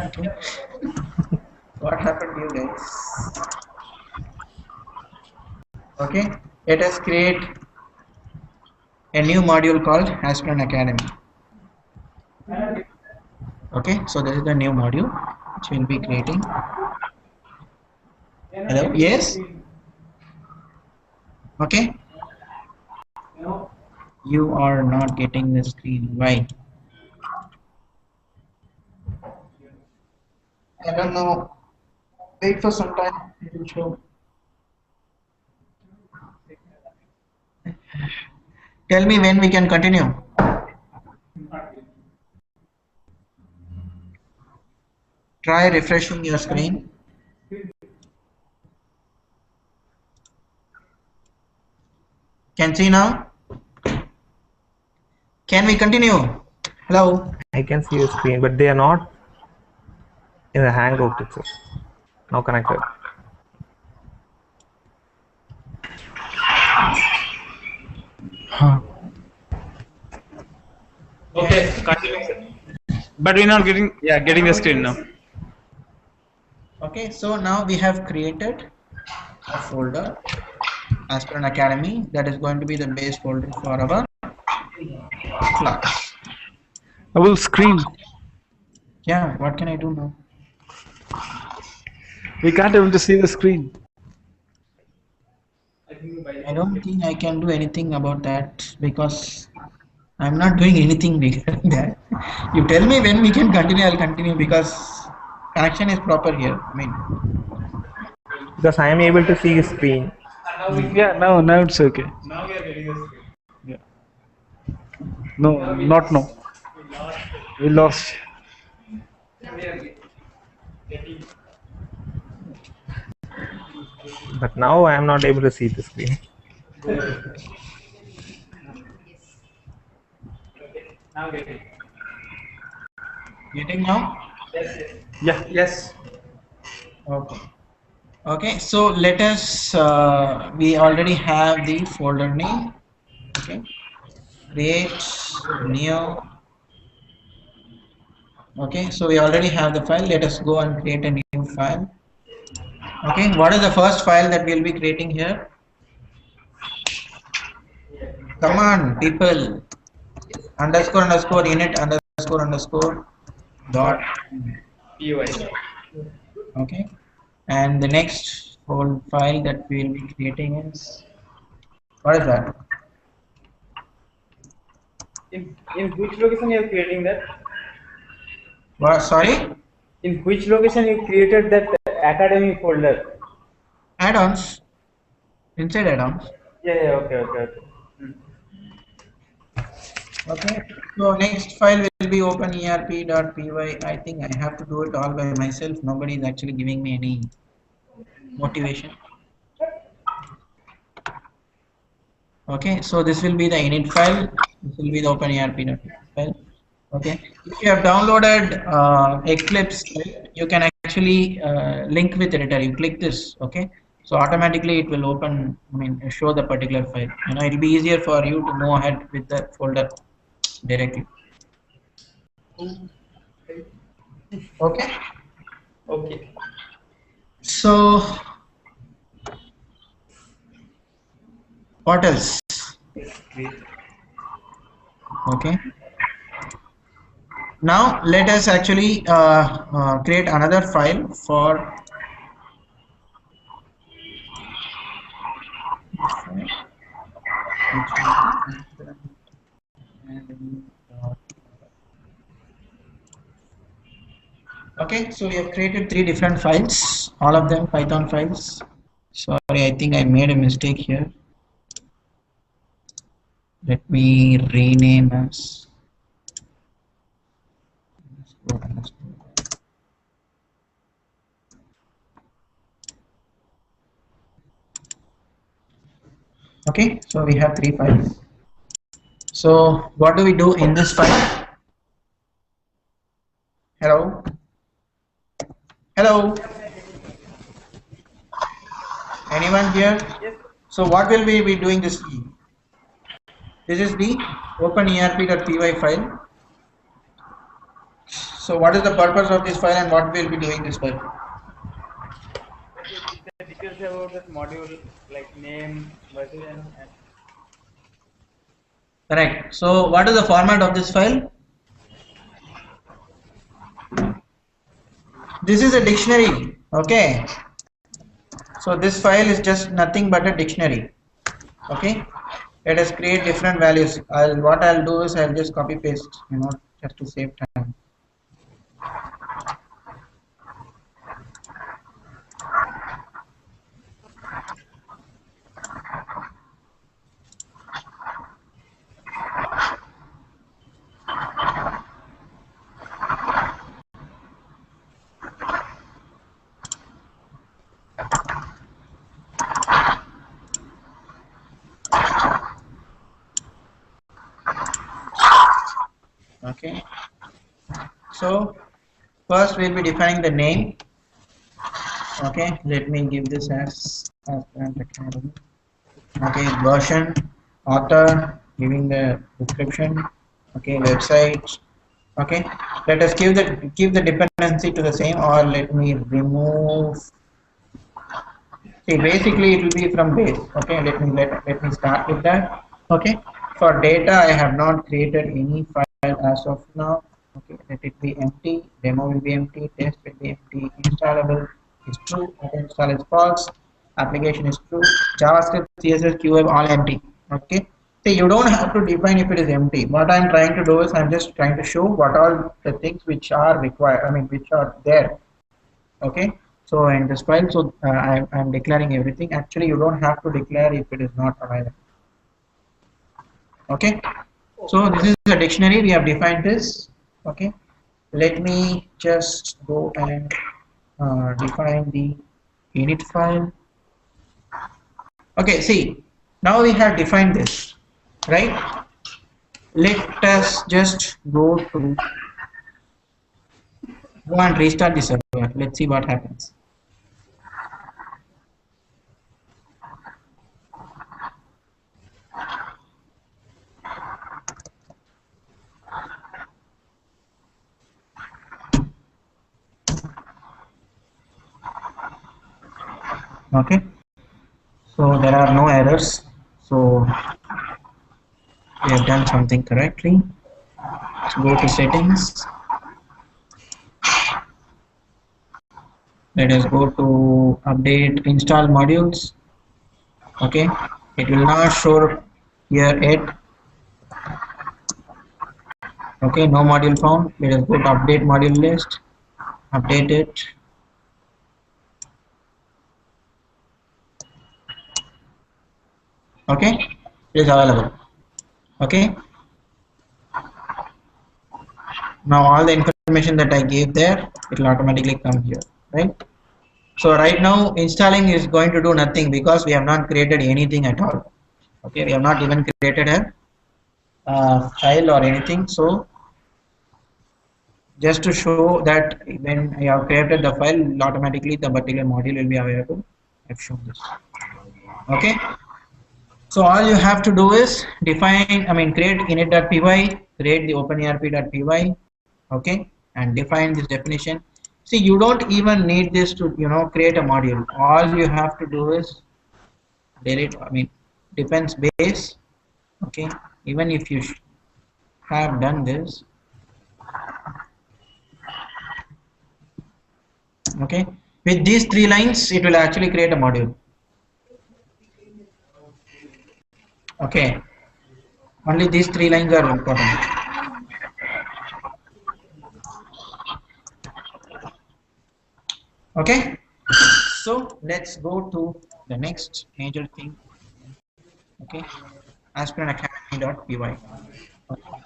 A: Okay, what happened to you guys? Okay, let us create a new module called Aspirant Academy. Okay, so this is the new module which we'll be creating. Hello, yes. Okay, you are not getting the screen. Why? I don't know. Wait for some time. It will show. Tell me when we can continue. Try refreshing your screen. Can see now? Can we continue? Hello?
C: I can see your screen, but they are not in the Hangout itself. Now connected.
D: Okay, continue, sir. But we're not getting the screen now.
A: Okay, so now we have created a folder Aspirant Academy that is going to be the base folder for our class.
D: I will screen.
A: Yeah, what can I do now?
D: We can't able to see the screen.
A: I don't think I can do anything about that because I'm not doing anything regarding that. You tell me when we can continue, I'll continue because connection is proper here. I mean,
C: Because I am able to see your screen.
D: Yeah, now it's okay. Now we are getting the screen. Yeah. No, not now. We lost.
C: But now I am not able to see the screen.
A: getting now?
D: Yeah. Yes.
A: Okay. Okay, so let us, we already have the folder name. Okay, create new. Okay, so we already have the file. Let us go and create a new file. Okay, what is the first file that we'll be creating here? Come on, people. Underscore init underscore dot. Okay, and the next whole file that we will be creating is, what is that?
B: In which location you are creating that?
A: What, sorry?
B: In which location you created that academy folder?
A: Add-ons. Inside add-ons.
B: Yeah, okay.
A: Okay, so next file will be OpenERP.py. I think I have to do it all by myself. Nobody is actually giving me any motivation. Okay, so this will be the init file. This will be the OpenERP.py file. Okay, if you have downloaded Eclipse, you can actually link with editor. You click this. Okay, so automatically it will open. I mean, show the particular file. You know, it will be easier for you to move ahead with the folder directly. Okay.
B: Okay.
A: So what else? Okay. Now let us actually create another file for okay, so we have created 3 different files, all of them Python files. Sorry, I think I made a mistake here. Let me rename as okay, so we have 3 files. So what do we do in this file? Hello? Hello? Anyone here?
B: Yes.
A: So what will we be doing this? This is the OpenERP.py file. So what is the purpose of this file and what we'll be doing this file?
B: The details about that module, like name, version, and
A: Correct. So what is the format of this file? This is a dictionary. Okay. So this file is just nothing but a dictionary. Okay. Let us create different values. What I'll do is I'll just copy paste, just to save time. Okay. So first we'll be defining the name. Okay, let me give this as Aspirant Academy. Okay, version, author, giving the description. Okay, website. Okay, let us give the dependency to the same, or let me remove. See, basically it will be from base. Okay, let me start with that. Okay, for data I have not created any file as of now. Okay, let it be empty. Demo will be empty. Test will be empty. Installable is true. Install is false. Application is true. JavaScript, CSS, QWeb all empty. Okay. See, you don't have to define if it is empty. What I'm trying to do is I'm just trying to show what all the things which are required. I mean, which are there. Okay. So in this file, so I'm declaring everything. Actually, you don't have to declare if it is not available. Okay. So this is a dictionary. We have defined this. Okay. Let me just go and define the init file. Okay, see, now we have defined this, right? Let us just go and restart the server. Let's see what happens. Okay, so there are no errors, so we have done something correctly. Let's go to settings. Let us go to update install modules. Okay, it will not show here yet. Okay, no module found. Let us go to update module list, update it. Okay, it is available. Okay, now all the information that I gave there, it will automatically come here, right? So right now installing is going to do nothing because we have not created anything at all. Okay, we have not even created a file or anything. So just to show that when I have created the file, automatically the particular module will be available. I've shown this. Okay. So all you have to do is define, create init.py, create the OpenERP.py, okay, and define this definition. See, you don't even need this to, create a module. All you have to do is delete, depends base, okay. Even if you have done this, okay, with these 3 lines, it will actually create a module. Okay, only these 3 lines are important. Okay, so let's go to the next major thing. Okay, aspirantacademy.py.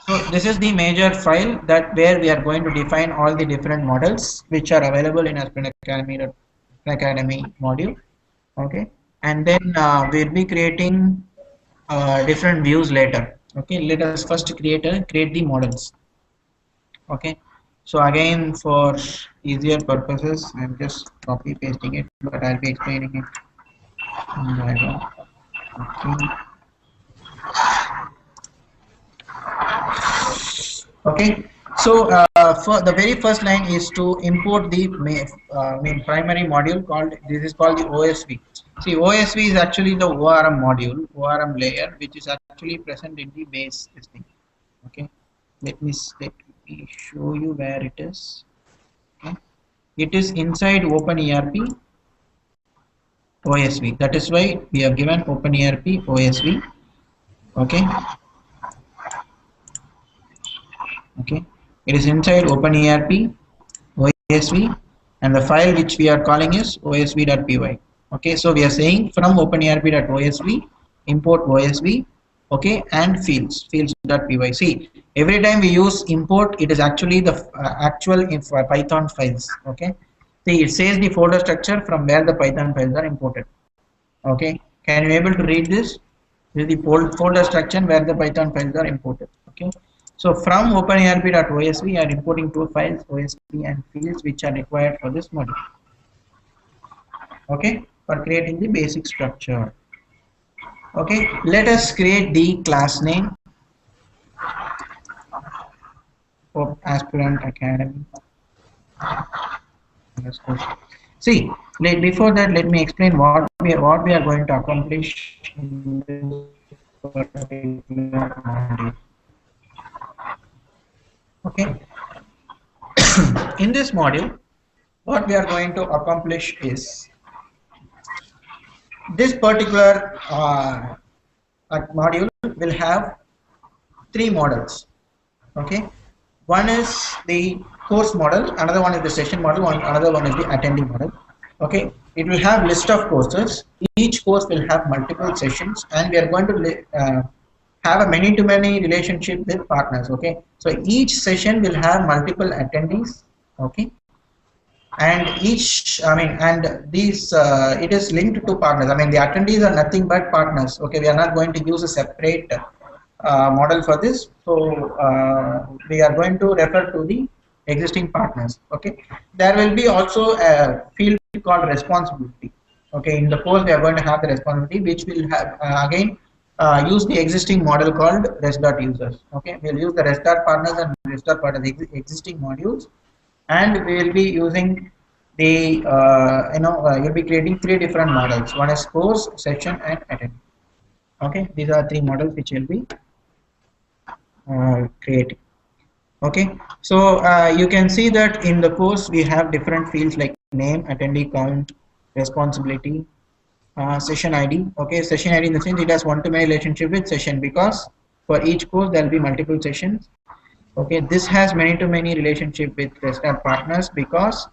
A: So this is the major file that where we are going to define all the different models which are available in Aspirant Academy module. Okay, and then we'll be creating different views later. Okay, let us first create the models. Okay, so again for easier purposes I'm just copy pasting it, but I'll be explaining it. Okay, so for the very first line is to import the main primary module called, this is called the OSV. See, OSV is actually the ORM module, ORM layer, which is actually present in the base this thing. Okay, let me show you where it is. Okay, it is inside OpenERP OSV. That is why we have given OpenERP OSV. Okay, okay, it is inside OpenERP OSV, and the file which we are calling is osv.py. Okay, so we are saying from openerp.osv import OSV, okay, and fields.py. See, every time we use import, it is actually the actual Python files. Okay, see, it says the folder structure from where the Python files are imported. Okay, can you able to read this? This is the folder structure where the Python files are imported. Okay, so from openerp.osv we are importing two files, OSV and fields, which are required for this module. Okay, for creating the basic structure. Okay, let us create the class name of Aspirant Academy. See, before that, let me explain what we are going to accomplish in this particular module. Okay, in this module, what we are going to accomplish is this particular module will have three models. Okay, one is the course model, another one is the session model, another one is the attendee model. Okay, it will have list of courses. Each course will have multiple sessions, and we are going to have a many-to-many relationship with partners. Okay, so each session will have multiple attendees. Okay, and each, and these it is linked to partners. The attendees are nothing but partners. Okay, we are not going to use a separate model for this, so we are going to refer to the existing partners. Okay, there will be also a field called responsibility. Okay, in the course we are going to have the responsibility, which will have again use the existing model called res.users. Okay, we'll use the res.partners and res.partners existing modules, and we will be using the you'll be creating three different models. One is course, session, and attendee. Okay, these are three models which will be creating. Okay, so you can see that in the course we have different fields like name, attendee count, responsibility, session ID. Okay, session ID in the sense it has one-to-many relationship with session, because for each course there will be multiple sessions. Okay, this has many-to-many relationship with rest of partners, because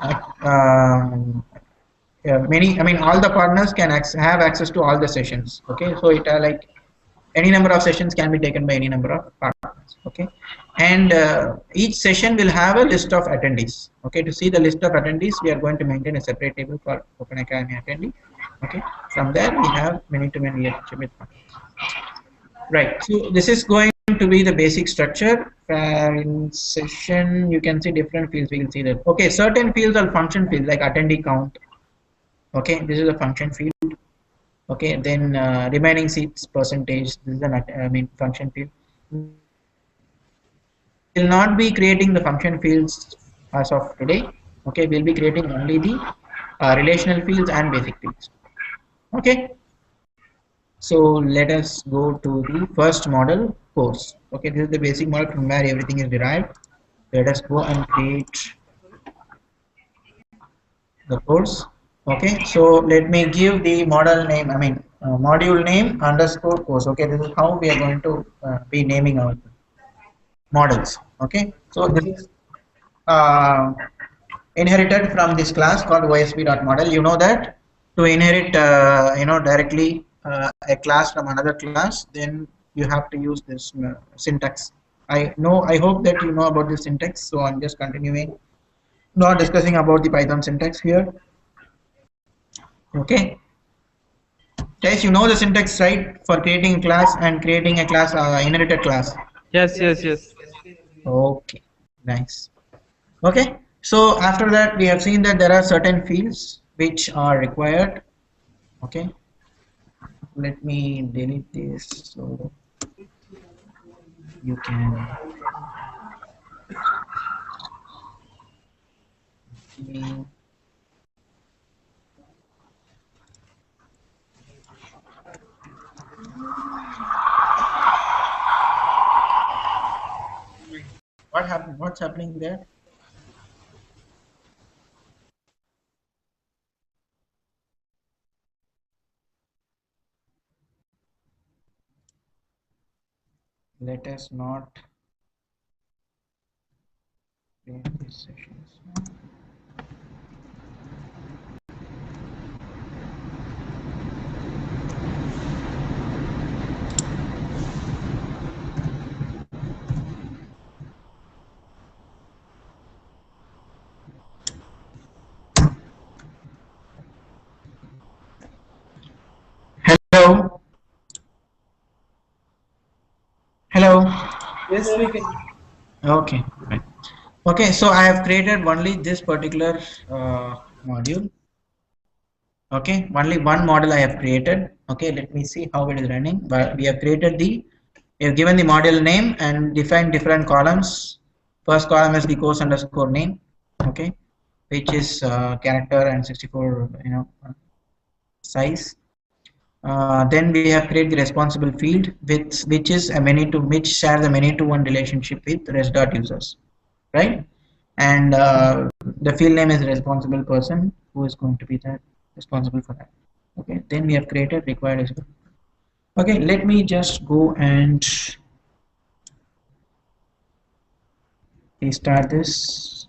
A: all the partners can have access to all the sessions. Okay, so it like any number of sessions can be taken by any number of partners. Okay, and each session will have a list of attendees. Okay, to see the list of attendees, we are going to maintain a separate table called Open Academy attendee. Okay, from there we have many-to-many relationship with partners. Right, so this is going to be the basic structure. In session you can see different fields. We will see that. Okay, certain fields are function fields like attendee count. Okay, this is a function field. Okay, then remaining seats percentage, this is an function field. Will not be creating the function fields as of today. Okay, we'll be creating only the relational fields and basic fields. Okay, so let us go to the first model, course. Okay, this is the basic model from where everything is derived. Let us go and create the course. Okay, so let me give the model name, module name underscore course. Okay, this is how we are going to be naming our models. Okay, so this is inherited from this class called osv.model. You know that to inherit directly a class from another class, then you have to use this syntax. I hope that you know about this syntax, so I'm just continuing, not discussing about the Python syntax here. Okay, guys, you know the syntax, right, for creating a class and creating a class inherited class?
B: Yes.
A: Okay, nice. Okay, so after that we have seen that there are certain fields which are required. Okay, let me delete this so you can Mm, what happened? What's happening there? Let us not create these sessions now. Hello. Hello.
B: Yes, we can.
A: Okay. Right. Okay. So I have created only this particular module. Okay. Only one model I have created. Okay. Let me see how it is running. But we have created we have given the module name and defined different columns. First column is the course underscore name. Okay. Which is character and 64 size. Then we have created the responsible field with which is a many to which share the many to one relationship with rest.users, right? And the field name is responsible person who is going to be that responsible for that. Okay. Then we have created required as well. Okay. Let me just go and restart this.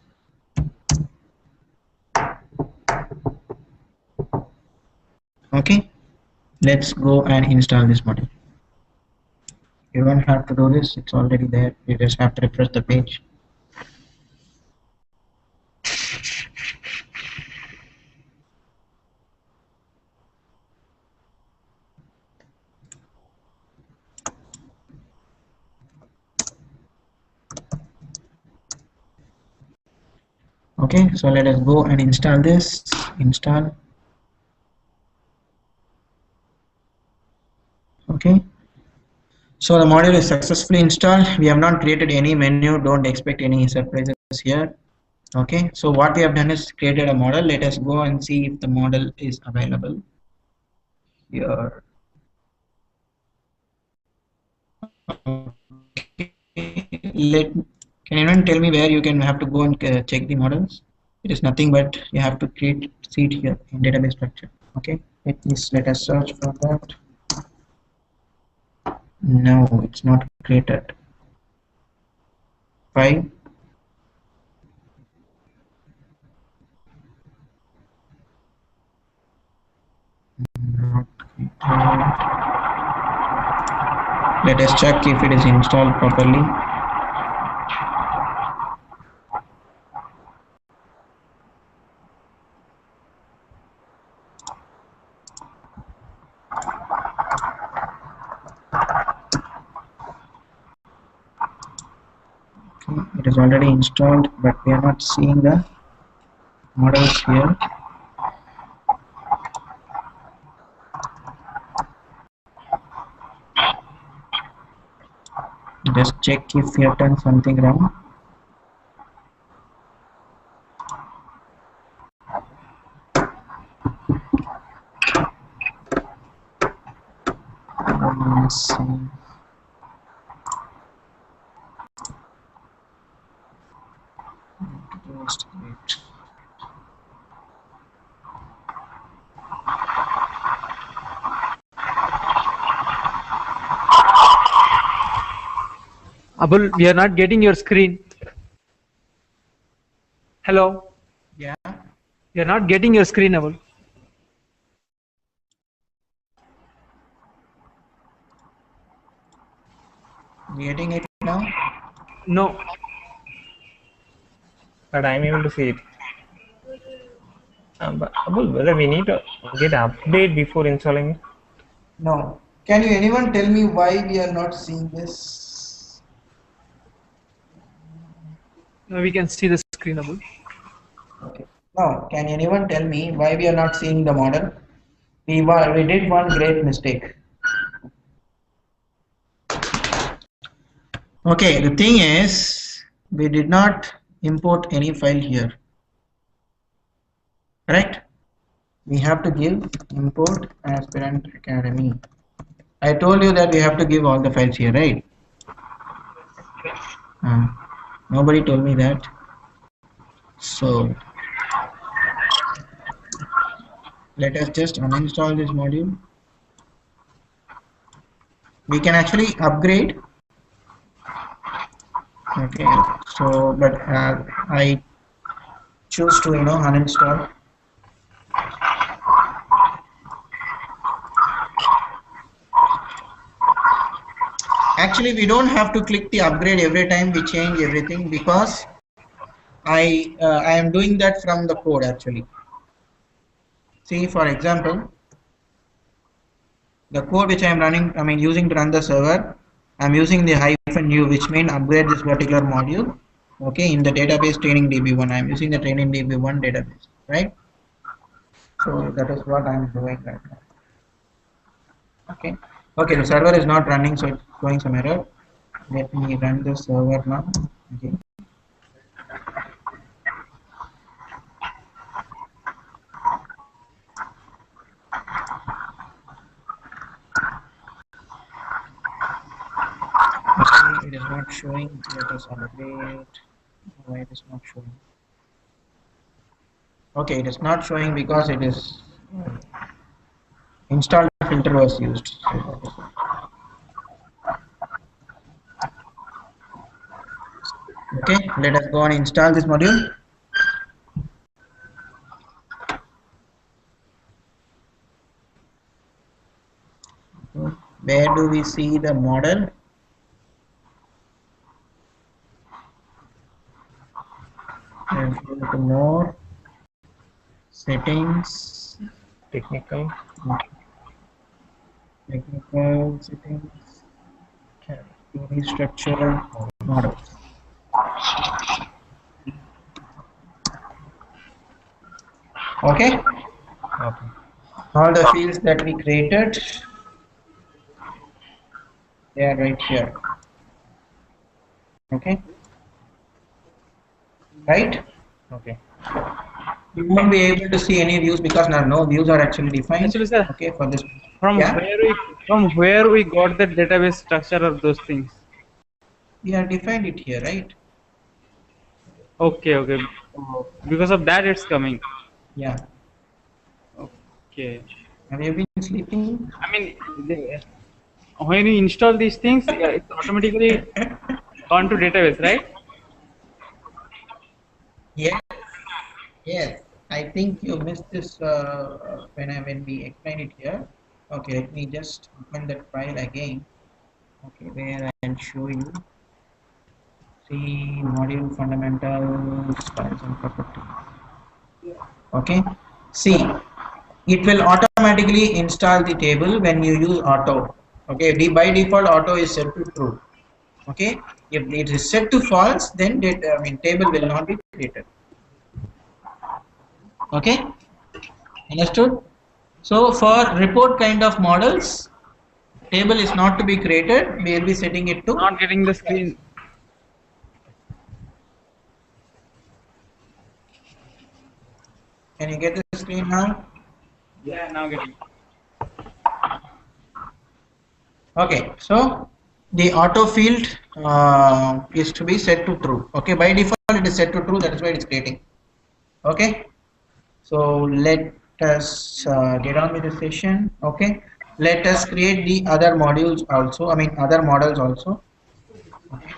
A: Okay. Let's go and install this module. You don't have to do this, it's already there. You just have to refresh the page. Okay, so let us go and install this. Install. Okay, so the module is successfully installed. We have not created any menu. Don't expect any surprises here. Okay, so what we have done is created a model. Let us go and see if the model is available here. Okay. Can anyone tell me where you can have to go and check the models? It is nothing but you have to create seed here in database structure. Okay, let us search for that. No, it's not created. Why? Not created. Let us check if it is installed properly. Okay, it is already installed, but we are not seeing the models here. Just check if you have done something wrong. Let's see. Just wait.
B: Abul, we are not getting your screen. Hello.
A: Yeah.
B: We are not getting your screen, Abul.
A: Getting it now?
B: No.
C: But I'm able to see it. But Abul, whether we need to get update before installing it?
A: No. Can you anyone tell me why we are not seeing this?
B: No, we can see the screen, Abul.
A: Okay. Now, can anyone tell me why we are not seeing the model? We did one great mistake. Okay, the thing is, we did not import any file here. Correct? We have to give import Aspirant Academy. I told you that we have to give all the files here, right? Nobody told me that. So let us just uninstall this module. We can actually upgrade. Okay, so but I choose to uninstall. Actually, we don't have to click the upgrade every time we change everything, because I am doing that from the code actually. See, for example, the code which I am running, using to run the server, I am using the -u, which means upgrade this particular module. Okay, in the database training DB1, I am using the training DB1 database, right? So that is what I am doing right now. Okay, the server is not running, so it's showing some error. Let me run the server now. Okay. Okay, it is not showing. Let us update. Why it is not showing? Okay, it is not showing because it is installed filter was used. Okay, let us go and install this module. Where do we see the model? And go to more settings,
C: Technical
A: settings, TV structure, models. Okay, all the fields that we created, they are right here. Okay, right?
C: Okay.
A: You won't be able to see any views because now no views are actually defined.
B: Actually, sir,
A: okay, for this.
B: from where we got the database structure of those things?
A: We have defined it here, right?
B: Okay. Because of that, it's coming.
A: Yeah.
B: Okay.
A: Have you been sleeping?
B: I mean, when you install these things, it's automatically gone to database, right?
A: Yes. Yes. I think you missed this when we explained it here. Okay, let me just open that file again. Okay, where I'll show you. See module fundamentals, files and properties. Okay. See, it will automatically install the table when you use auto. Okay, by default auto is set to true. Okay, if it is set to false, then table will not be created. Okay, understood? So for report kind of models, table is not to be created. We will be setting it to
B: Not getting the screen.
A: Can you get the screen now?
B: Yeah, now getting.
A: Okay, so the auto field is to be set to true. Okay, by default it is set to true. That is why it is creating. Okay, so let us get on with the session. Okay, let us create the other modules also. Other models also. Okay.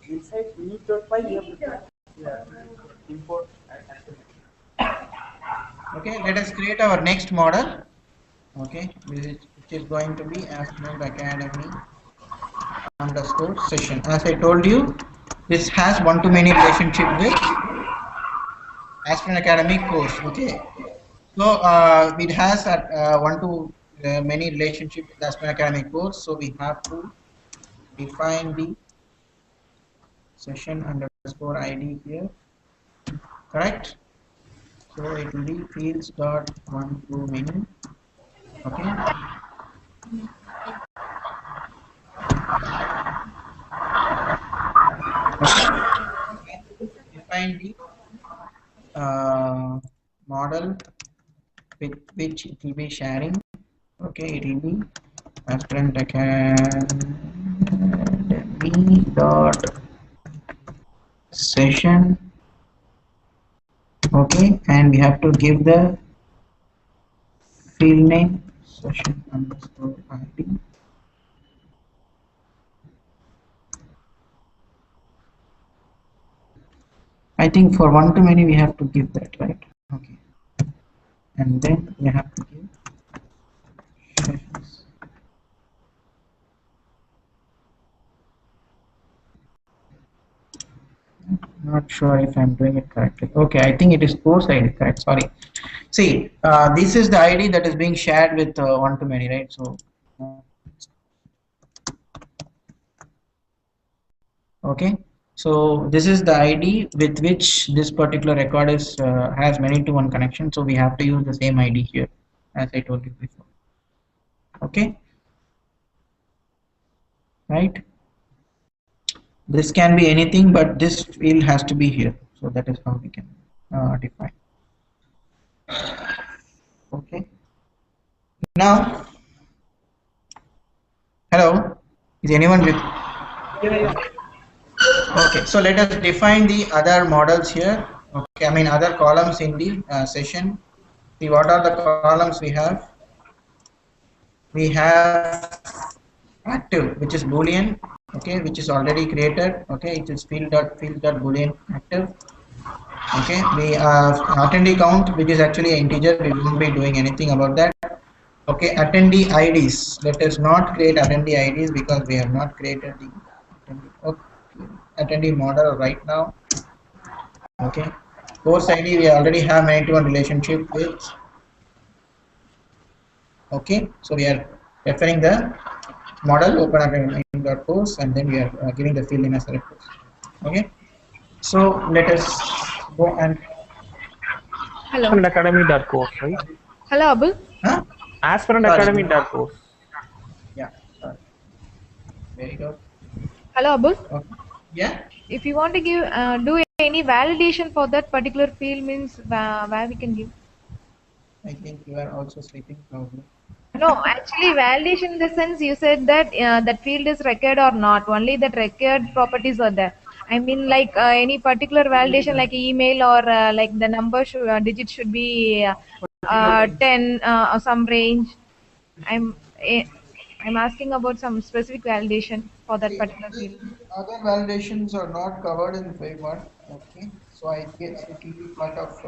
B: Inside init.py you have to import.
A: Okay, let us create our next model. Okay, which is going to be Aspirant Academy underscore session. As I told you, this has one-to-many relationship with Aspirant Academy course. Okay, so it has a one-to many relationship with Aspirant academic course, so we have to define the session underscore ID here, correct? So it will be fields dot one to many. Okay. Define the model with which it will be sharing. Okay, it will be Aspirant academy dot session. Okay, and we have to give the field name session underscore ID. I think for one to many we have to give that, right? Okay, and then we have to give sessions. Not sure if I'm doing it correctly. Okay, I think it is course ID, correct? Sorry. See, this is the ID that is being shared with one to many, right? So, okay. So this is the ID with which this particular record is has many to one connection. So we have to use the same ID here, as I told you before. Okay, right? This can be anything, but this field has to be here. So that is how we can define. Okay. Now, hello. Is anyone with? Okay. So let us define the other models here. Okay. I mean other columns in the session. See what are the columns we have. We have active, which is boolean, okay, which is already created. Okay, it is field dot boolean active. Okay, we have attendee count, which is actually an integer. We won't be doing anything about that. Okay, attendee IDs. Let us not create attendee IDs because we have not created the attendee model right now. Okay, course ID we already have 91 relationship with. Okay, so we are referring the model OpenERP course, and then we are giving the field name as a course. Okay, so let us go and
E: Hello.
C: Aspirantacademy.course, right?
E: Hello, Abul.
A: huh?
C: Aspirantacademy.course.
A: Yeah, sorry. Very good.
E: Hello, Abul.
A: Okay. Yeah.
E: If you want to give, do any validation for that particular field means where we can give.
A: I think you are also sleeping probably.
E: No, actually, validation in the sense you said that that field is required or not. Only that required properties are there. I mean, like any particular validation, like email or like the number digit should be 10 or some range. I'm eh, I'm asking about some specific validation for that
A: See,
E: particular field.
A: other validations are not covered in framework. Okay, so I guess it will be part of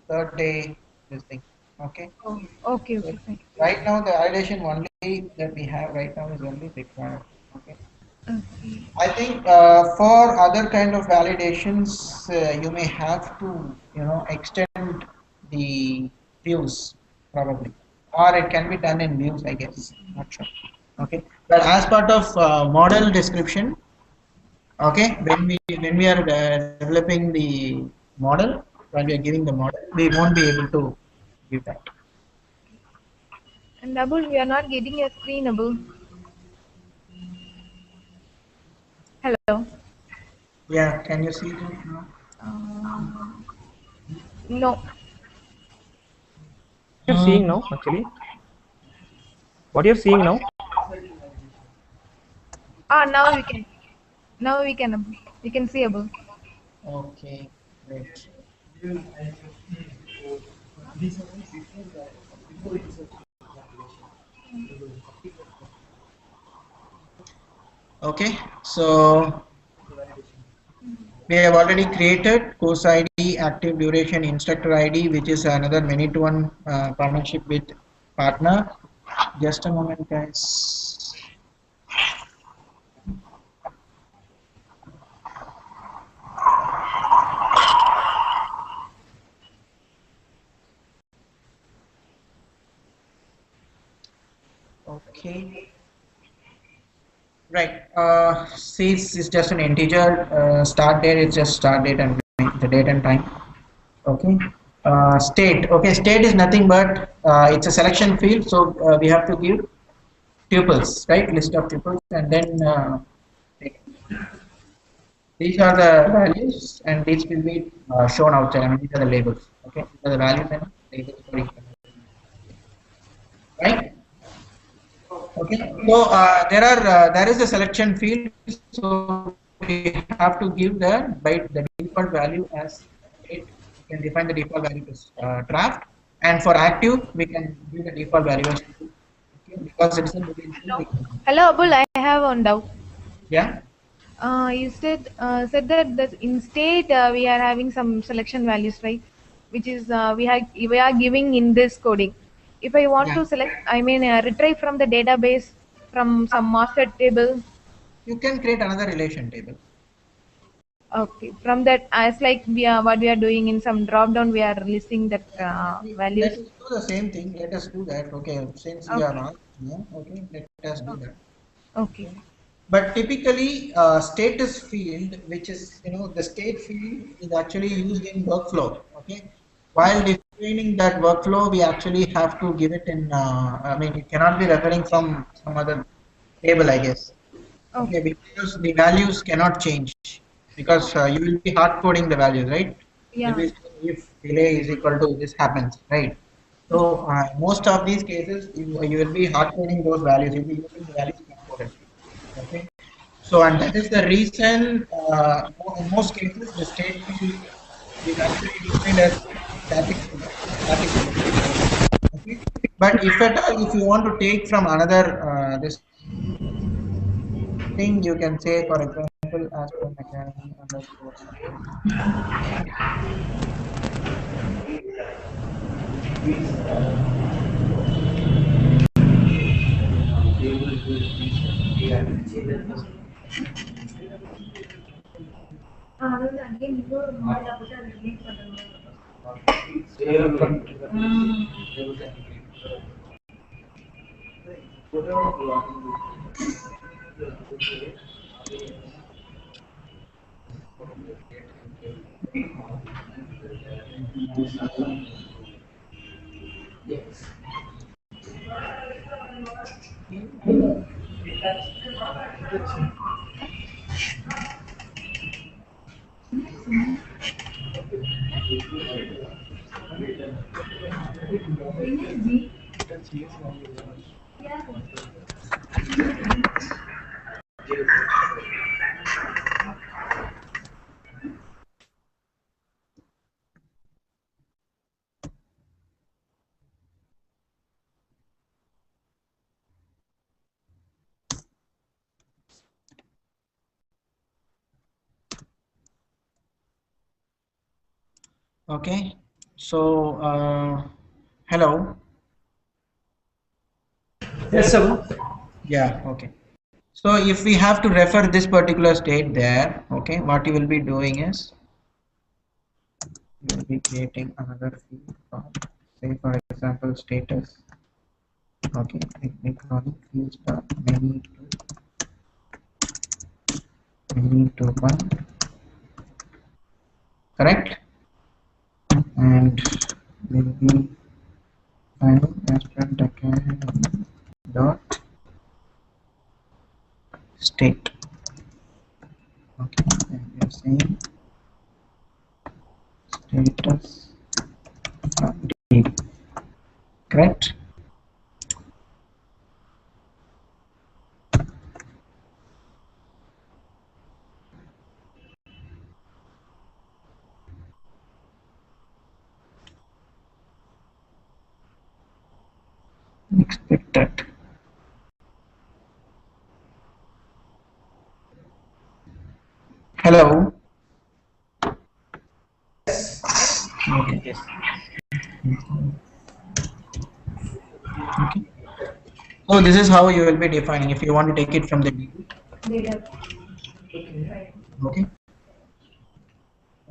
A: third day this thing. Okay,
E: Oh, okay,
A: so
E: okay, fine.
A: right now the validation only that we have right now is only required. Okay.
E: Okay.
A: I think for other kind of validations, you may have to, extend the views probably, or it can be done in views, I guess. Not sure. Okay, but as part of model description, okay, when we are developing the model, when we are giving the model, we won't be able to give that.
E: And Abul, we are not getting your screen, Abul. Hello.
A: Yeah, can you see that now?
E: No.
C: You're seeing now, actually. What you're seeing now?
E: Ah, now we can. Now we can, Abul. We can see, Abul.
A: Okay, great. Okay, so we have already created course ID, active duration, instructor ID, which is another many-to-one partnership with partner. Just a moment, guys. Okay. Right. Cease is just an integer. Start date is just start date and the date and time. Okay. State. Okay. State is nothing but it's a selection field. So we have to give tuples, right? List of tuples, and then these are the values, and these will be shown outside. I mean, these are the labels. Okay. These are the values and labels for each one. Right. Okay, so there is a selection field, so we have to give the default value as it. We can define the default value as draft, and for active we can give the default value as okay, because it's a Boolean field.
E: Hello, Abul. I have one doubt.
A: Yeah,
E: You said that in state we are having some selection values, right? Which is we are giving in this coding. If I want
A: yeah.
E: to select, I mean retrieve from the database from some master table.
A: You can create another relation table.
E: Okay, from that as like we are what we are doing in some drop down, we are listing that
A: Let
E: values.
A: us do the same thing. Let us do that. Okay, since you are
E: Okay,
A: not, yeah, okay, let us do that.
E: okay,
A: But typically, status field, which is the state field, is actually used in workflow. Okay, while defining that workflow, we actually have to give it in. I mean, it cannot be referring from some other table, I guess. Okay,
E: okay.
A: because the values cannot change because you will be hard coding the values, right? You'll
E: Yeah.
A: be saying if delay is equal to this happens, right? So most of these cases, you will be hard coding those values. You'll be using the values component. Okay. So, and that is the reason in most cases the state field is actually defined as static field, static field. Okay. But if at all, if you want to take from another this thing, you can say, for example, Aspirant Academy underscore state. Okay. So, hello.
F: Yes, sir.
A: Yeah. Okay. So, if we have to refer this particular state there, okay, what you will be doing is you will be creating another field called, say, for example, status. Okay, let me call it field star many to one, correct? And will be finding Aspirant Academy dot state. Okay, and we are saying status update, correct? Expected. Hello. Okay.
F: Yes.
A: Okay. So this is how you will be defining if you want to take it from the
E: Data.
A: okay.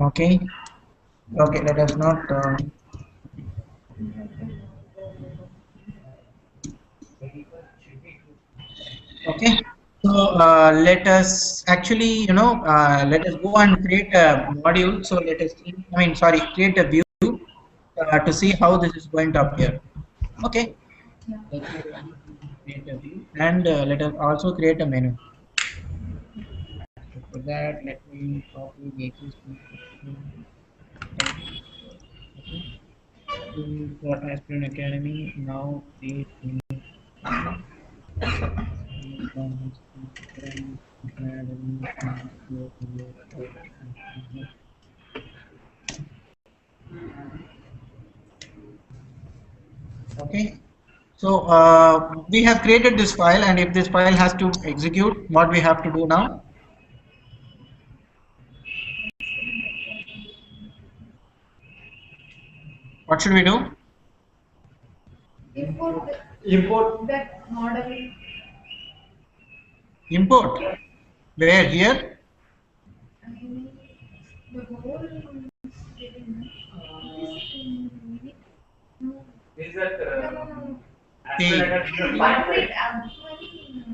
A: Okay. Okay. Let us not. Okay, so let us actually, let us go and create a module. So let us, sorry, create a view to see how this is going to appear. Okay, let's create a view and let us also create a menu. So for that, let me copy the existing section. Okay, for Aspirant Academy now create new okay, so we have created this file, and if this file has to execute, what we have to do now? What should we do?
E: Import that model.
A: Import. Where? Here?
E: I mean, the whole
B: Is that
A: The,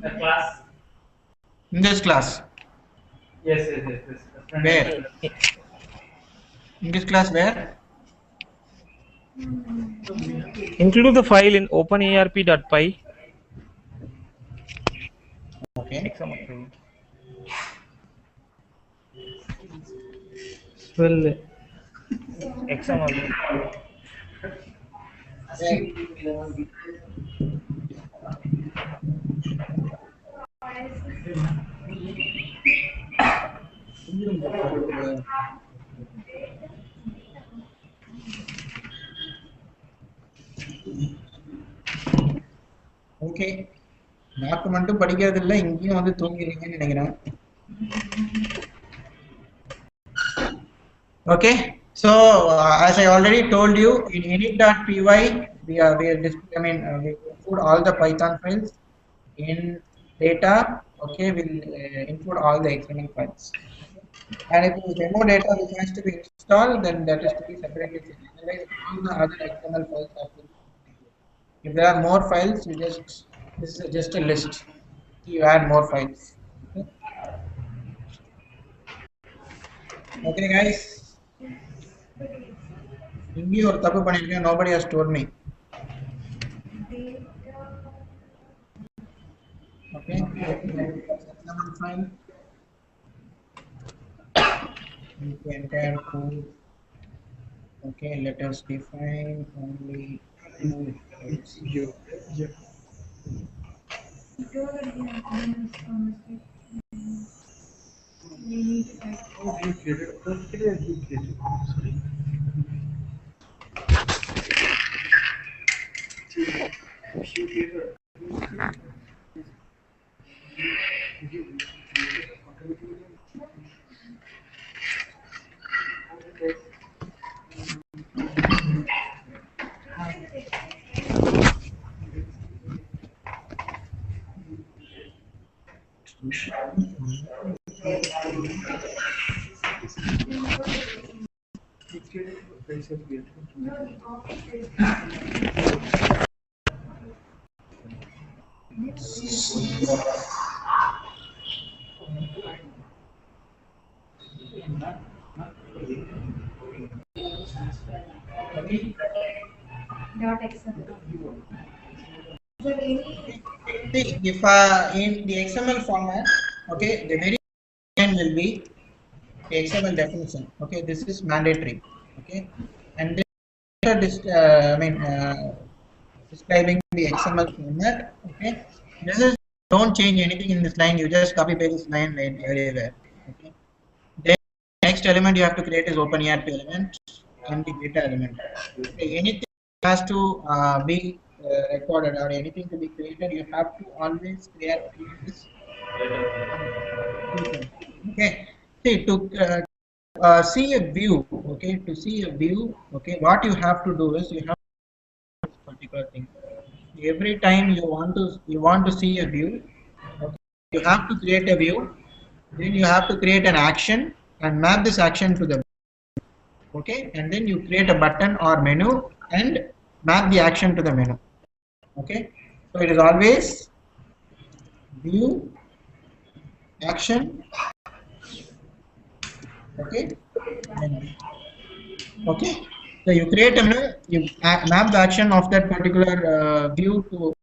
B: the class?
A: in this class.
B: Yes, yes, yes, yes.
A: Where? In this class where?
C: Include the file in openerp.py.
A: Okay.
C: XML.
D: Well,
C: XML.
A: Okay, map மட்டும் படிக்கிறது இல்லை, இங்கேயும் வந்து தூங்கிடுவீங்கன்னு நினைக்கிறேன். Okay, so as I already told you, in init.py we include all the Python files. In data, okay, we'll include all the XML files. And if it is demo data which has to be installed, then that is to be separately filled. Otherwise, all the other XML files have to be. If there are more files, you just, this is just a list. You add more files. Okay, guys. இங்கேயும் ஒரு தப்பு பண்ணிருக்கேன். Nobody has told me. Okay. Fine. Entire code. Okay, let us define only
D: you.
A: See, if in the XML format, okay, the very end will be the XML definition. Okay, this is mandatory. Okay, and then describing the XML format. Okay, this is, don't change anything in this line. You just copy paste this line everywhere. Okay. Then next element you have to create is OpenERP element and the data element. Okay, anything has to be recorded or anything to be created, you have to always create this. Okay, see, to see a view, okay, to see a view, okay, what you have to do is you have to do this particular thing. Every time you want to see a view, okay, you have to create a view, then you have to create an action and map this action to the, okay, and then you create a button or menu and map the action to the menu. Okay, so it is always view action. Okay. Okay. So you create a menu, you map the action of that particular view to,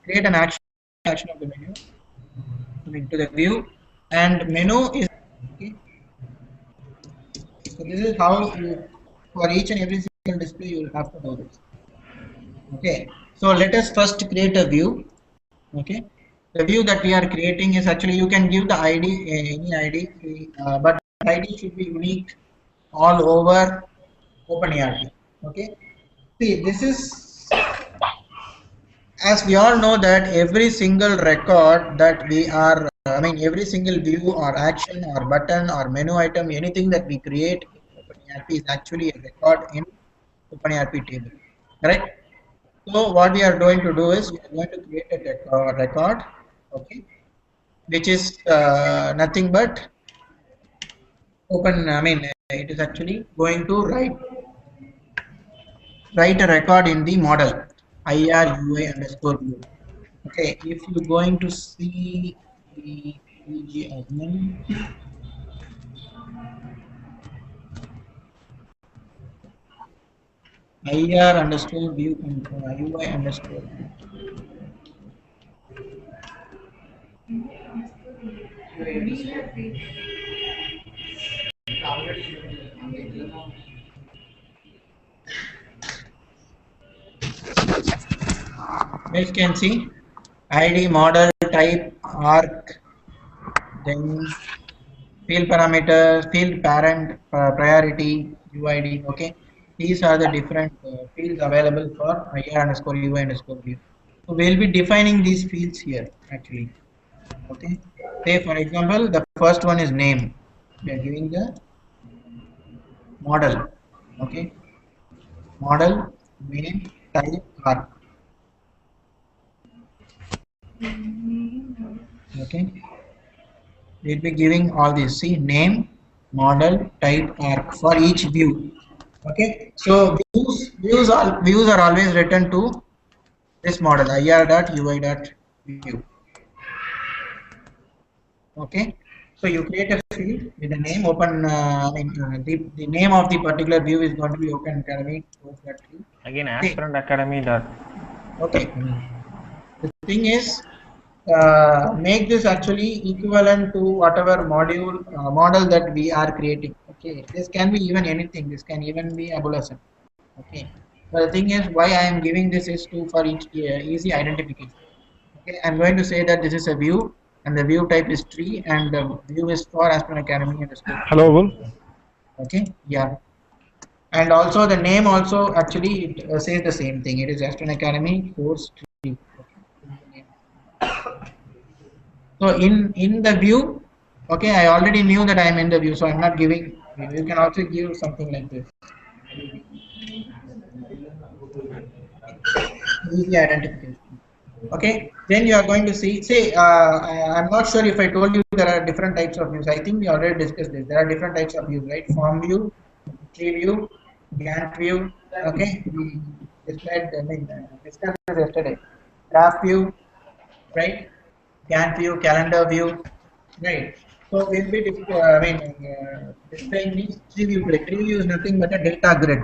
A: create an action of the menu, to the view, and menu is, okay. So this is how you, for each and every single display, you will have to do this. Okay. So let us first create a view. Okay. The view that we are creating is actually, you can give the ID, any ID, but ID should be unique all over OpenERP. Okay. See, this is, as we all know that every single record that we are, every single view or action or button or menu item, anything that we create in OpenERP is actually a record in OpenERP table, right? So what we are going to do is we are going to create a record, okay, which is nothing but it is actually going to write a record in the model IR underscore view. Okay, if you're going to see the admin, IR underscore view and UI underscore view. You can see ID, model, type, arc, then field parameters, field parent, priority, UID. Okay, these are the different fields available for IR underscore UI underscore view. So we'll be defining these fields here actually. Okay, say for example, the first one is name. We are giving the model. Okay, model, name, type, arc. Okay, we'll be giving all these. See, name, model, type, arc for each view. Okay, so views are always written to this model ir.ui.view. Okay, so you create a field with the name open. The name of the particular view is going to be Open Academy course that view.
C: Again, Aspirant Academy.
A: Okay, the thing is, make this actually equivalent to whatever model that we are creating. Okay, this can be even anything. This can even be a bulletin. Okay, but the thing is, why I am giving this is to for each easy identification. Okay, I'm going to say that this is a view and the view type is tree and the view is for Aspirant Academy and the
D: Hello, Abul.
A: Okay, yeah, and also the name also actually it says the same thing. It is Aspirant Academy course tree. So in the view, okay, I already knew that I am in the view, so I'm not giving. You can also give something like this. Easy identification. Okay, then you are going to see. Say, I'm not sure if I told you there are different types of views. I think we already discussed this. There are different types of views, right? Form view, tree view, Gantt view. Okay, we discussed this yesterday. Graph view, right? Gantt view, calendar view, right? So we'll be displaying these tree view. Tree view is nothing but a data grid.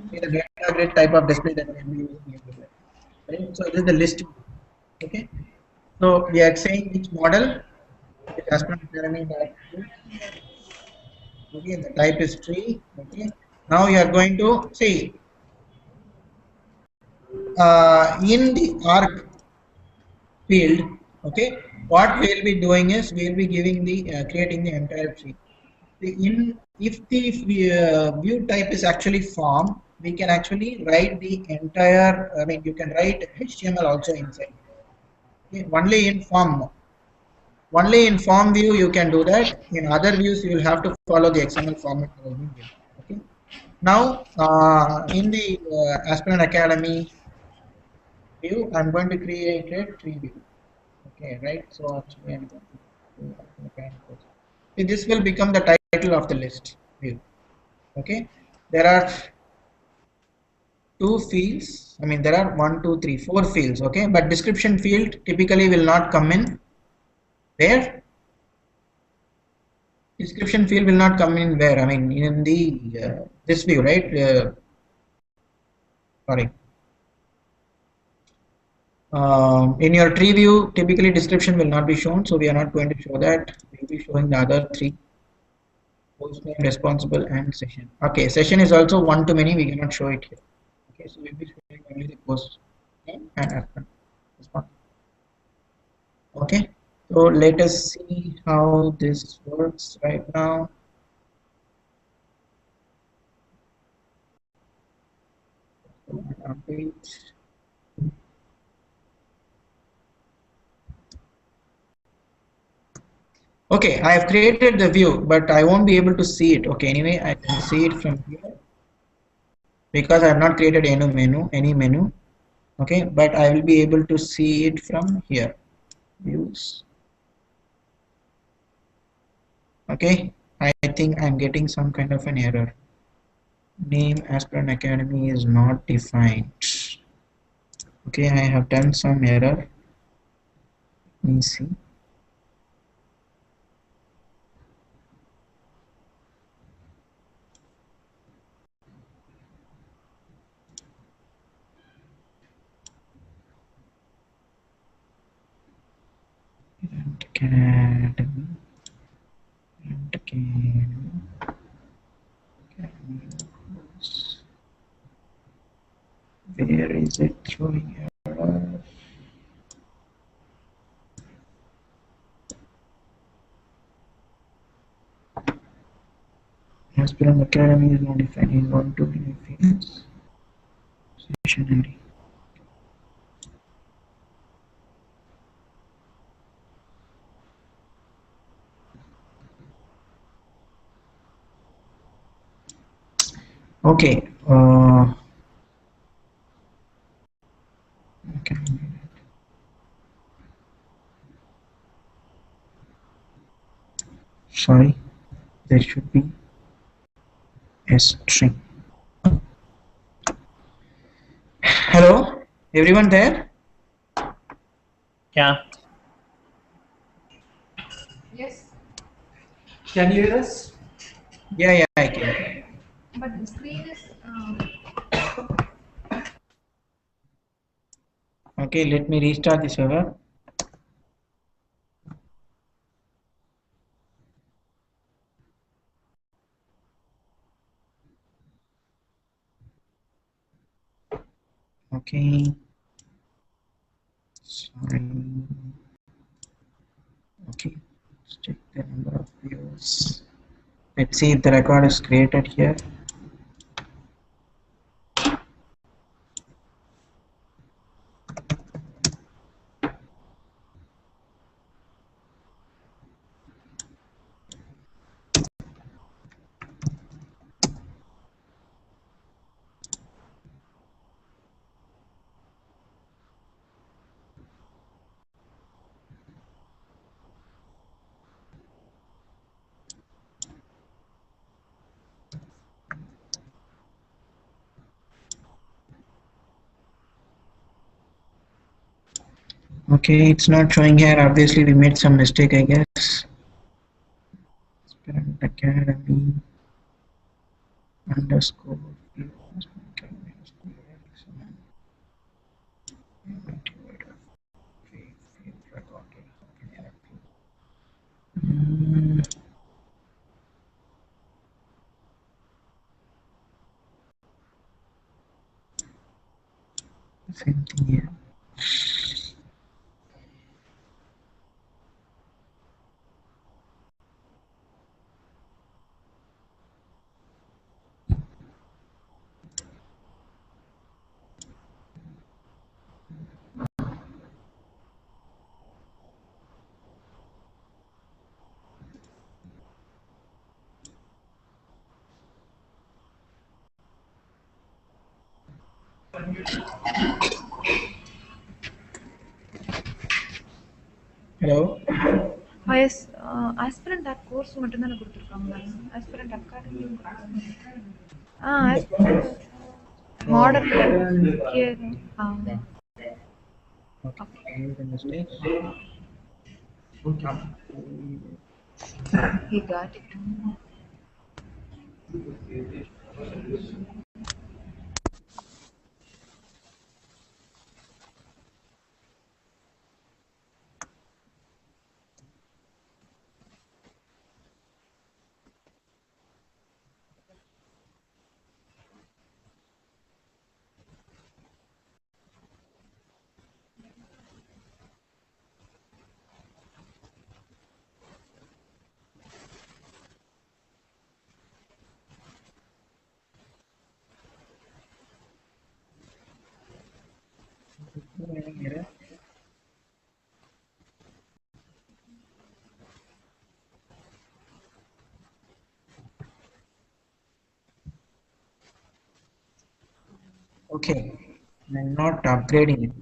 A: Okay, the data grid type of display that we'll be using here. Right? So this is the list. Okay. So we are saying which model. Aspirant Academy. Okay, the type is tree. Okay. Now you are going to see in the arc field. Okay. What we will be doing is we will be giving the creating the entire tree. If the view type is actually form, we can actually write the entire. You can write HTML also inside. Okay. Only in form view you can do that. In other views you will have to follow the XML format. Okay. Now in the Aspirant Academy view, I'm going to create a tree view. Okay, right? So actually I'm going to see, this will become the title of the list view. Okay, there are two fields. I mean, there are 1, 2, 3, 4 fields. Okay, but description field typically will not come in where. Description field will not come in where. I mean, in the this view, right? Sorry. In your tree view, typically description will not be shown, so we are not going to show that. We'll be showing the other three: host name, responsible, and session. Okay, session is also one to many. We cannot show it here. Okay, so we'll be showing only the host name and Aspirant responsible. Okay, so let us see how this works right now. Update. Okay, I have created the view, but I won't be able to see it. Okay, anyway, I can see it from here because I have not created any menu. Okay, but I will be able to see it from here. Views. Okay, I think I'm getting some kind of an error. Name Aspirant Academy is not defined. Okay, I have done some error. Let me see. Academy. Where is it throwing error? Aspirant Academy is not defined in 1 to many fields. Session ID. Okay. Okay. Sorry, there should be a string. Hello, everyone there?
C: Yeah.
E: Yes,
F: Can you hear us?
A: Yeah, I can.
E: but the screen is.
A: Okay, let me restart the server. Okay. Sorry. Okay. Let's check the number of views. Let's see if the record is created here. Okay, it's not showing here. Obviously, we made some mistake, I guess. Aspirant Academy underscore view. Academy underscore excellent. Same thing here. Hello.
E: Yes, aspirant that course மட்டும்தானே கொடுத்துருக்காங்க. Aspirant Academy. Aspirant. Model. Here.
A: Okay. I made a mistake.
E: He got it.
A: Okay, I'm not upgrading it.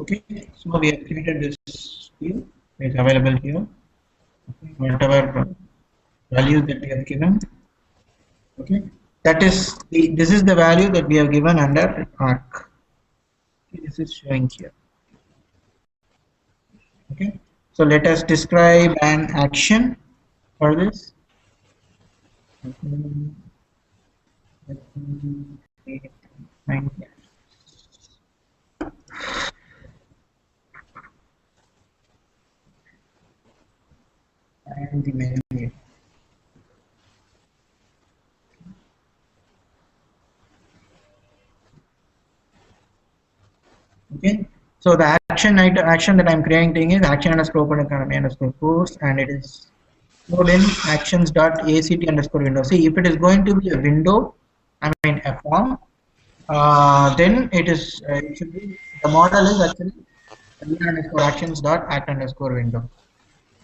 A: Okay, so we have created this field. It's available here. Okay, whatever values that we have given. Okay, that is this is the value that we have given under arc. Okay, this is showing here. Okay, so let us describe an action for this. Let me create nine and the menu. Okay, so the action that I'm creating is action underscore open economy underscore course, and it is stored in actions.act underscore window. See, if it is going to be a window, I mean a form, then it should be the model is actually underscore actions.act underscore window.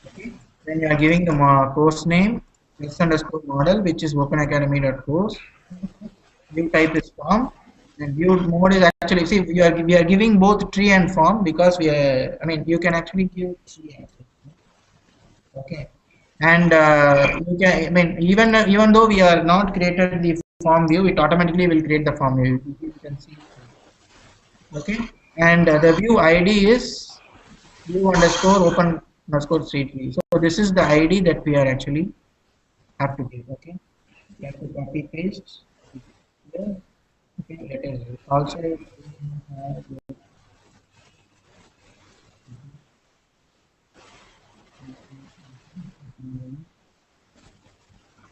A: Okay, then you are giving the course name s underscore model, which is openacademy.course. View type is form, and view mode is actually, see, we are giving both tree and form because we are, I mean, you can actually give tree actually. Okay, and you can, I mean, even though we are not created the form view, it automatically will create the form view. You can see. Okay, and the view ID is view underscore open underscore street view. So this is the ID that we are actually have to give. Okay, you have to copy paste. Yeah. Okay, let us also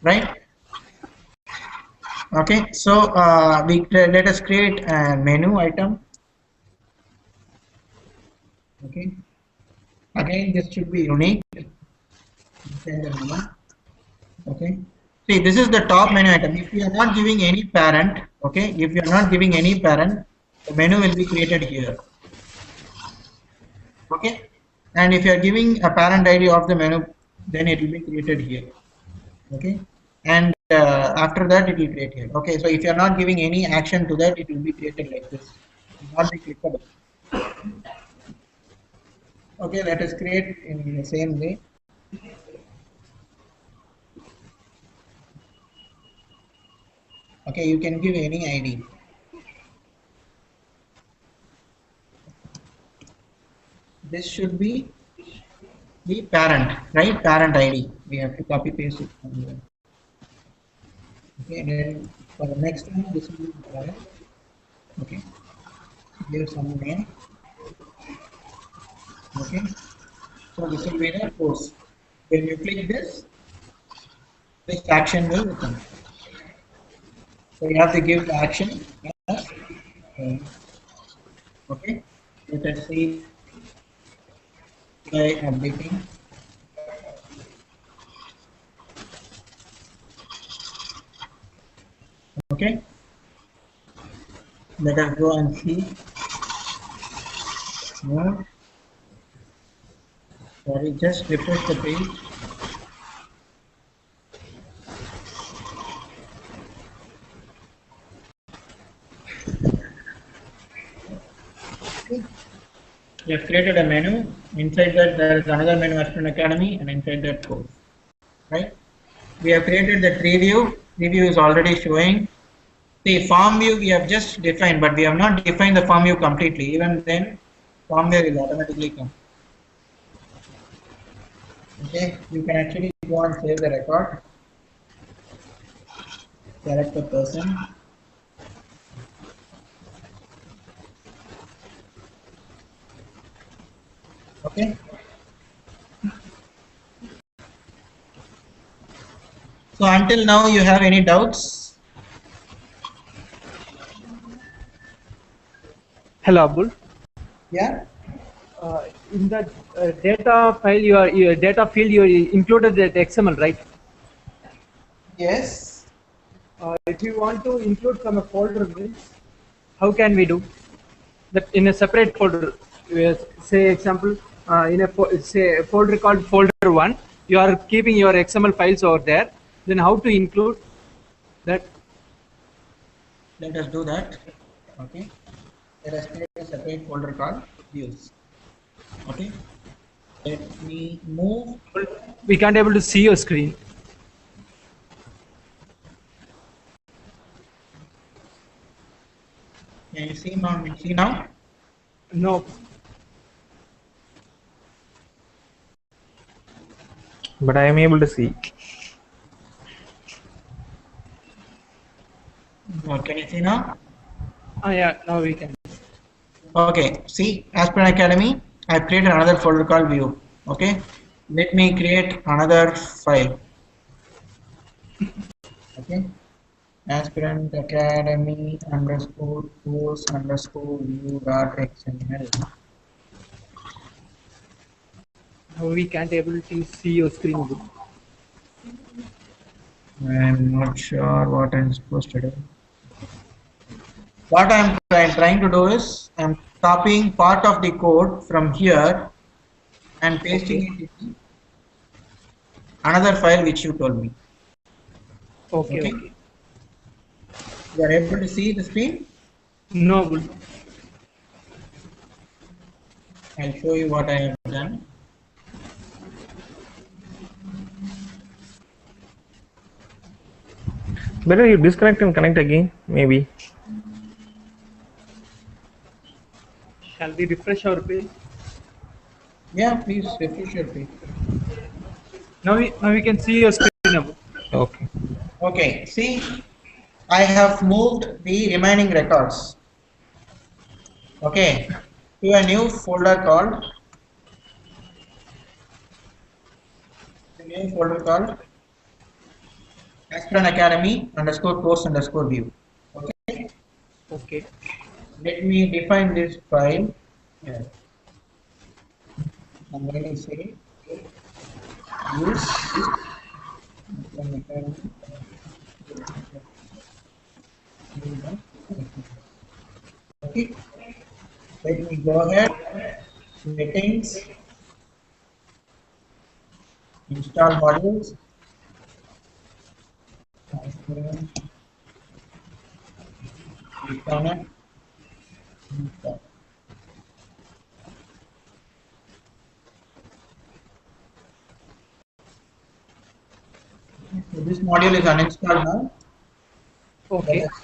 A: right. Okay, so let us create a menu item. Okay, again this should be unique. Okay, see, this is the top menu item. If you are not giving any parent, okay, if you are not giving any parent, the menu will be created here. Okay, and if you are giving a parent ID of the menu, then it will be created here. Okay, and after that it will create here. Okay, so if you are not giving any action to that, it will be created like this. It will not be clickable. Okay, let us create in the same way. Okay, you can give any ID. This should be the parent, right? Parent ID. We have to copy paste it from here. Okay, and then for the next one, this will be parent. Okay, give some name. Okay, so this will be the course. When you click this action will come. So you have to give the action. Okay, let us see. by updating. Okay. Let us go and see. No. Sorry, just refresh the page. We have created a menu. Inside that there is another menu, Aspirant Academy, and inside that course. Right? We have created the tree view. Tree view is already showing. The form view we have just defined, but we have not defined the form view completely. Even then, form view will automatically come. Okay, you can actually go and save the record. Select the person. Okay. So until now, you have any doubts?
F: Hello, Abdul.
A: Yeah.
F: In the data file, your data field, you included the XML, right?
A: Yes.
F: If you want to include from a folder, how can we do that in a separate folder? Say example, in a say a folder called folder one, you are keeping your XML files over there. Then how to include that?
A: Let us do that. Okay. Let us create a separate folder called views. Okay. Let me move.
F: We can't able to see your screen.
A: Can you see now? See now?
F: No.
C: But I am able to see.
A: Can you see now?
F: Yeah. Now we can.
A: Okay. See, Aspirant Academy. I have created another folder called view. Okay. Let me create another file. Okay. Aspirant Academy underscore course underscore view dot xml.
F: Now we can't able to see your screen.
A: I'm not sure what I'm supposed to do. What I'm trying to do is I'm copying part of the code from here and pasting it in another file which you told me.
F: Okay.
A: Okay.
F: Okay.
A: You are able to see the screen?
F: No. Abdul.
A: I'll show you what I have done.
C: Better you disconnect and connect again, maybe.
F: Shall we refresh our page?
A: Yeah, please refresh your page.
F: Now we can see your screen. Abdul.
C: Okay.
A: Okay, see, I have moved the remaining records. Okay, to a new folder called Aspirant Academy underscore course underscore view. Okay,
F: Okay.
A: let me define this file. Yeah. I'm going to say use Aspirant Academy. Okay, let me go ahead. Settings, install modules. Aspirant, reconnect, install. So this module is uninstalled now.
F: Okay.
A: Let us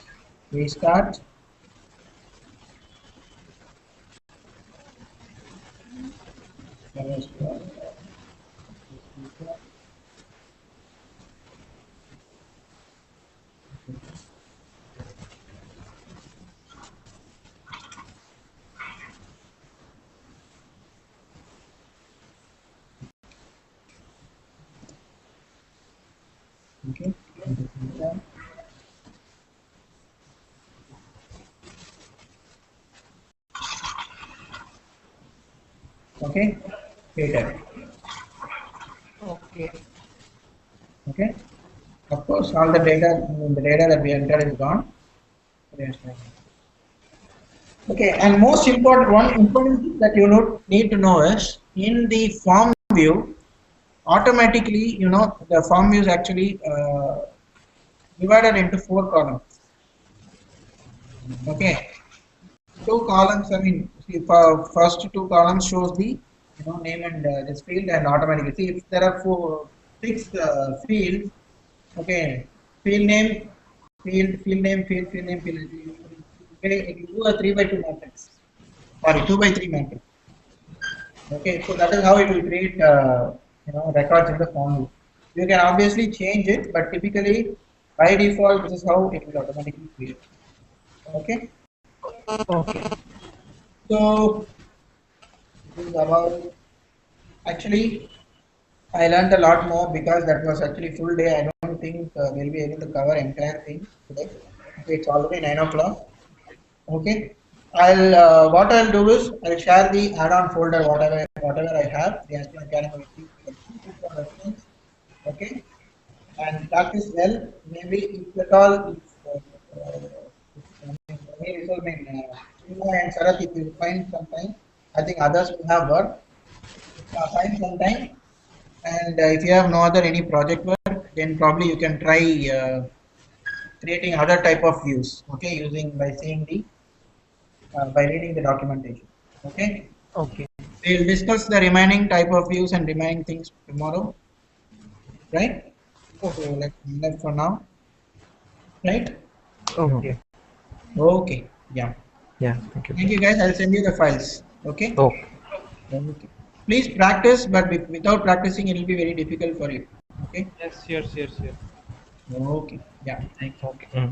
A: restart. Let us okay. Okay. created.
E: Okay.
A: Okay. Of course, all the data that we entered is gone. Yes, right. Okay, and most important thing that you need to know is in the form view, automatically, the form view is actually divided into 4 columns. Okay, 2 columns. I mean, see, first 2 columns shows the name and this field, and automatically see if there are 6 fields. Okay, field name, field name, field name, field name. It will do a 3 by 2 matrix. Sorry, 2 by 3 matrix. Okay, so that is how it will create records in the form view. You can obviously change it, but typically by default this is how it will automatically create. Okay.
E: Okay.
A: So this is about, actually I learned a lot more because that was actually full day. I don't think we'll be able to cover entire thing today. Okay, it's already 9 o'clock. Okay, what I'll do is I'll share the add-on folder whatever I have the Aspirant Academy. Okay, and practice well. Maybe if at all, and Sarath, if you find some time, I think others will have work. Find some time, and if you have no other any project work, then probably you can try creating other type of views. Okay, by seeing the by reading the documentation. Okay.
E: Okay.
A: We'll discuss the remaining type of views and remaining things tomorrow. Right? So let's leave that for now. Right?
E: Okay.
A: Okay. Yeah.
C: Yeah, thank you.
A: Thank you guys. I'll send you the files. Okay?
C: Okay.
A: Okay. Please practice, but without practicing, it will be very difficult for you. Okay?
B: Yes, sure.
A: Okay. Yeah. Thank you.
C: Okay.